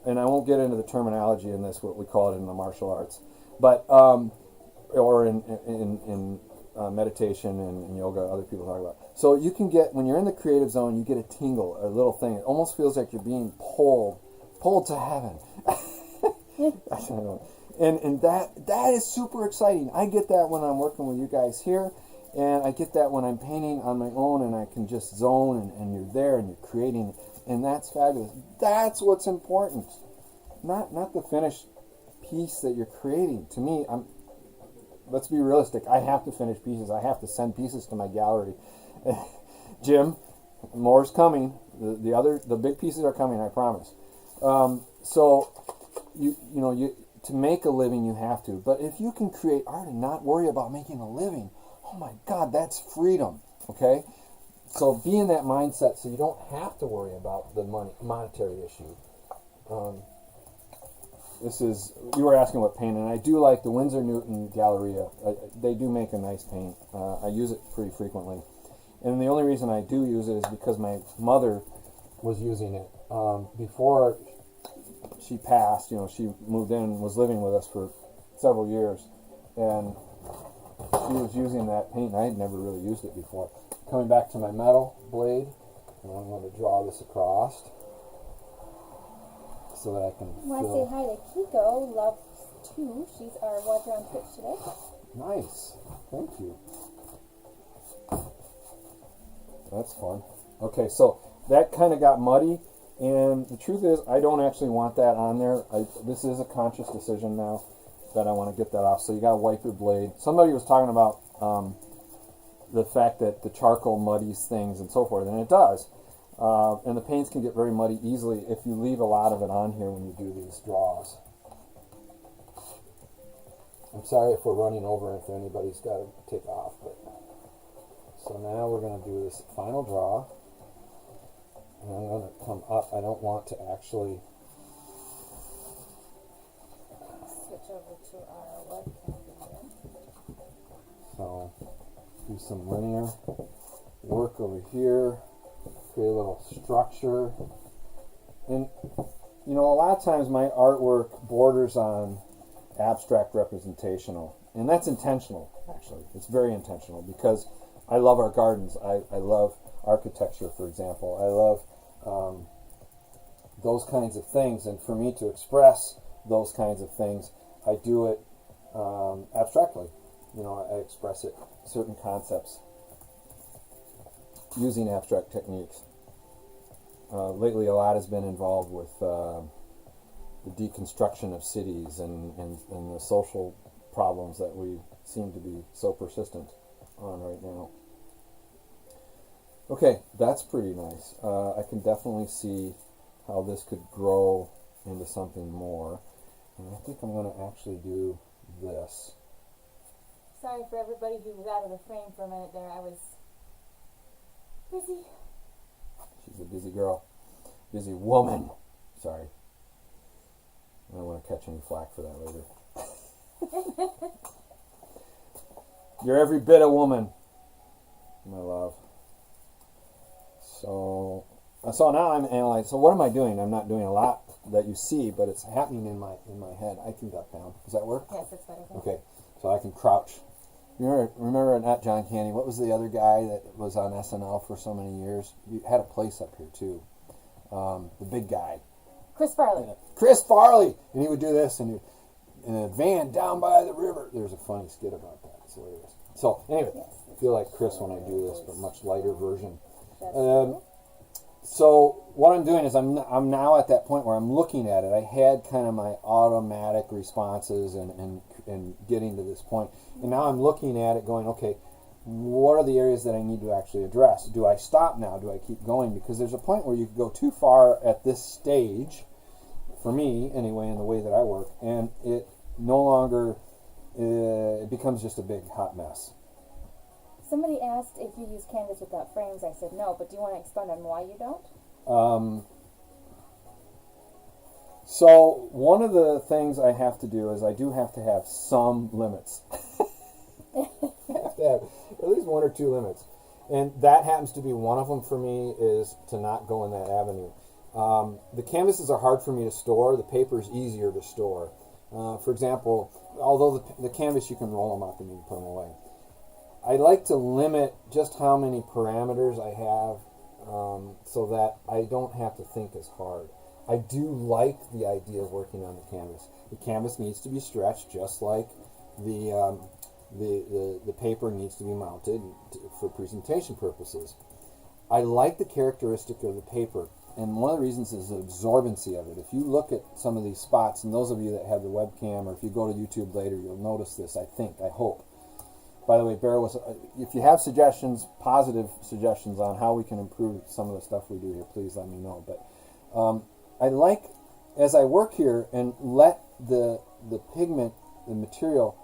And I won't get into the terminology in this, what we call it in the martial arts. But, or in meditation and yoga, other people talk about. So you can get, when you're in the creative zone, you get a tingle, a little thing. It almost feels like you're being pulled to heaven. I don't know. And that is super exciting. I get that when I'm working with you guys here, and I get that when I'm painting on my own, and I can just zone, and you're there, and you're creating, and that's fabulous. That's what's important. Not the finished piece that you're creating. To me, let's be realistic. I have to finish pieces. I have to send pieces to my gallery. Jim, more's coming. The big pieces are coming, I promise. So you to make a living you have to. But if you can create art and not worry about making a living, oh my God, that's freedom. Okay? So be in that mindset so you don't have to worry about the monetary issue. You were asking what paint, and I do like the Winsor Newton Galleria. They do make a nice paint. I use it pretty frequently. And the only reason I do use it is because my mother was using it. Before she passed, she moved in, was living with us for several years, and she was using that paint, and I had never really used it before. Coming back to my metal blade, and I'm going to draw this across so that I can Want to say hi to Kiko, Love 2. She's our watcher on Twitch today. Nice. Thank you. That's fun. Okay, so that kind of got muddy, and the truth is I don't actually want that on there. This is a conscious decision now that I want to get that off. So you got to wipe your blade. Somebody was talking about the fact that the charcoal muddies things and so forth, and it does. And the paints can get very muddy easily if you leave a lot of it on here when you do these draws. I'm sorry if we're running over, if anybody's got to take off. So now we're going to do this final draw. And I'm going to come up. I don't want to actually switch over to our webcam video. So do some linear work over here. Create a little structure. And, a lot of times my artwork borders on abstract representational. And that's intentional, actually. It's very intentional because I love our gardens. I love architecture, for example. I love those kinds of things. And for me to express those kinds of things, I do it abstractly. I express it, certain concepts, using abstract techniques. Lately, a lot has been involved with the deconstruction of cities and the social problems that we seem to be so persistent on right now. Okay, that's pretty nice. I can definitely see how this could grow into something more. And I think I'm going to actually do this. Sorry for everybody who was out of the frame for a minute there. I was busy. She's a busy girl. Busy woman. Sorry. I don't want to catch any flack for that later. You're every bit a woman, my love. So now I'm analyzing. So what am I doing? I'm not doing a lot that you see, but it's happening in my head. I can duck down. Does that work? Yes, that's better. Okay. So I can crouch. Remember not John Candy. What was the other guy that was on SNL for so many years? You had a place up here too. The big guy. Chris Farley. Chris Farley, and he would do this, and in a van down by the river. There's a funny skit about that. It's hilarious. So anyway, I feel like Chris when I do this, but much lighter version. So what I'm doing is I'm now at that point where I'm looking at it. I had kind of my automatic responses and getting to this point, and now I'm looking at it, going, okay, what are the areas that I need to actually address? Do I stop now? Do I keep going? Because there's a point where you can go too far at this stage, for me anyway, in the way that I work, and it no longer it becomes just a big hot mess. Somebody asked if you use canvas without frames. I said no, but do you want to expand on why you don't? So one of the things I have to do is I do have to have some limits. I have to have at least one or two limits. And that happens to be one of them for me, is to not go in that avenue. The canvases are hard for me to store. The paper is easier to store. For example, although the canvas, you can roll them up and you can put them away. I like to limit just how many parameters I have so that I don't have to think as hard. I do like the idea of working on the canvas. The canvas needs to be stretched just like the paper needs to be mounted for presentation purposes. I like the characteristic of the paper, and one of the reasons is the absorbency of it. If you look at some of these spots, and those of you that have the webcam, or if you go to YouTube later, you'll notice this, I hope. By the way, bear with us. If you have suggestions, positive suggestions on how we can improve some of the stuff we do here, please let me know. But I like, as I work here and let the pigment, the material,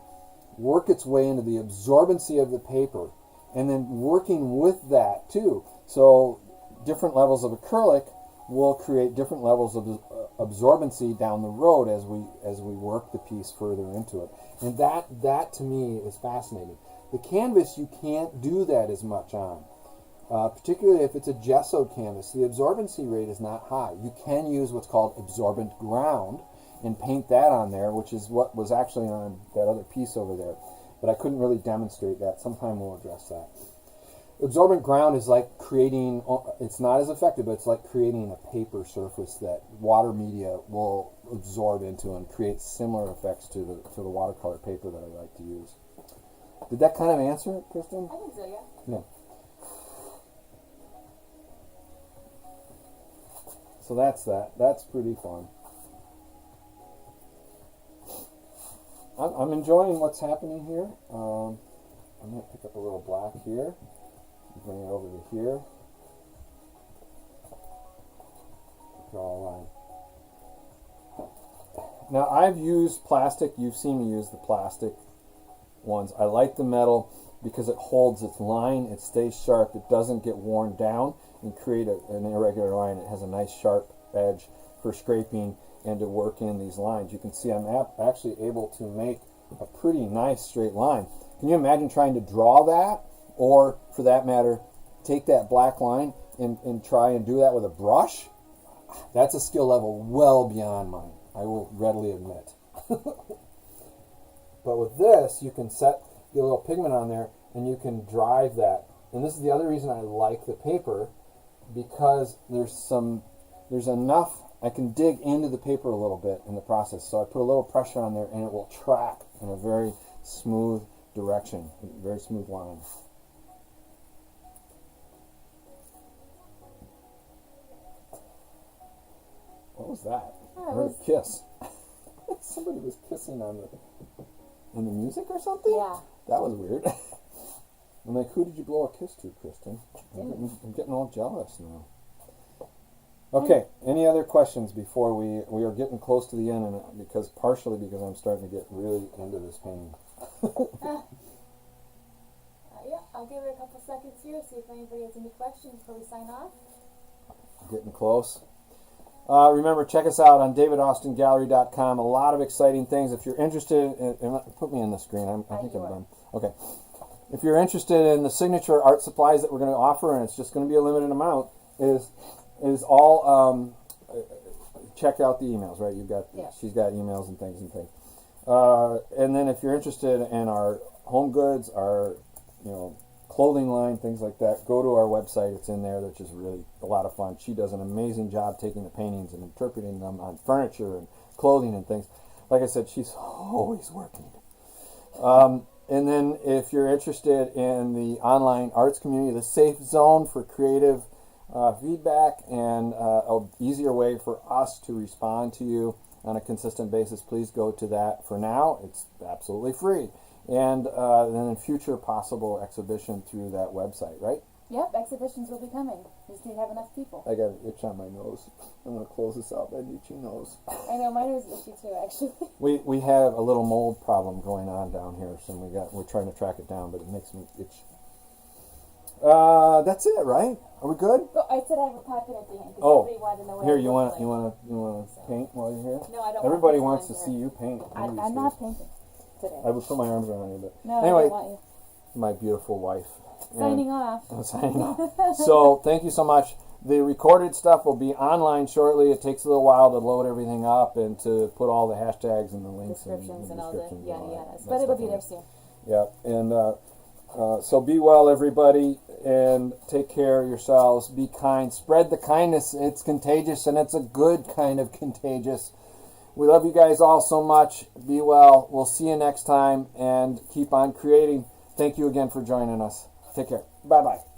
work its way into the absorbency of the paper, and then working with that too. So different levels of acrylic will create different levels of absorbency down the road as we work the piece further into it. And that to me is fascinating. The canvas, you can't do that as much on. Particularly if it's a gessoed canvas, the absorbency rate is not high. You can use what's called absorbent ground and paint that on there, which is what was actually on that other piece over there. But I couldn't really demonstrate that. Sometime we'll address that. Absorbent ground is like creating, it's not as effective, but it's like creating a paper surface that water media will absorb into and create similar effects to the watercolor paper that I like to use. Did that kind of answer it, Kristen? I think so, yeah. Yeah. So that's that. That's pretty fun. I'm enjoying what's happening here. I'm going to pick up a little black here. Bring it over to here. Draw a line. Now I've used plastic. You've seen me use the plastic ones. I like the metal because it holds its line. It stays sharp. It doesn't get worn down and create an irregular line. It has a nice sharp edge for scraping and to work in these lines. You can see I'm actually able to make a pretty nice straight line. Can you imagine trying to draw that? Or, for that matter, take that black line and try and do that with a brush? That's a skill level well beyond mine, I will readily admit. But with this, you can get a little pigment on there, and you can drive that. And this is the other reason I like the paper, because there's enough, I can dig into the paper a little bit in the process. So I put a little pressure on there, and it will track in a very smooth direction, a very smooth line. What was that? I heard a kiss. Somebody was kissing on the music or something? Yeah. That was weird. I'm like, who did you blow a kiss to, Kristen? I'm getting all jealous now. Okay, any other questions before we are getting close to the end, and partially because I'm starting to get really into this painting. Yeah, I'll give it a couple seconds here, see if anybody has any questions before we sign off. Getting close. Remember, check us out on davidaustingallery.com. A lot of exciting things. If you're interested, put me in the screen. I think I'm done. Okay. If you're interested in the signature art supplies that we're going to offer, and it's just going to be a limited amount, is all check out the emails. Right? She's got emails and things. And then if you're interested in our home goods, our clothing line, things like that, go to our website. It's in there. That's just really a lot of fun. She does an amazing job taking the paintings and interpreting them on furniture and clothing and things. Like I said, she's always working. And then if you're interested in the online arts community, the safe zone for creative feedback and an easier way for us to respond to you on a consistent basis, please go to that. For now, it's absolutely free. And then in future possible exhibition through that website, right? Yep, exhibitions will be coming. We just need to have enough people. I got an itch on my nose. I'm going to close this out. That itchy nose. I know, my nose is itchy too, actually. We have a little mold problem going on down here, so we're trying to track it down, but it makes me itch. That's it, right? Are we good? Oh, I said I have a pocket at the end. Oh, Somebody wanted to know what here it you looked want like. you want to paint while you're here? No, I don't. Everybody want wants to see here. you paint. I'm not painting today. I would put my arms around you, but No, anyway, I don't want you. my beautiful wife. Signing off. I'm signing off. So thank you so much. The recorded stuff will be online shortly. It takes a little while to load everything up and to put all the hashtags and the links Descriptions and all the yada yadas. that But it'll stuff be in there it. soon. Yeah, and so be well, everybody, and take care of yourselves. Be kind. Spread the kindness. It's contagious, and it's a good kind of contagious. We love you guys all so much. Be well. We'll see you next time, and keep on creating. Thank you again for joining us. Take care. Bye-bye.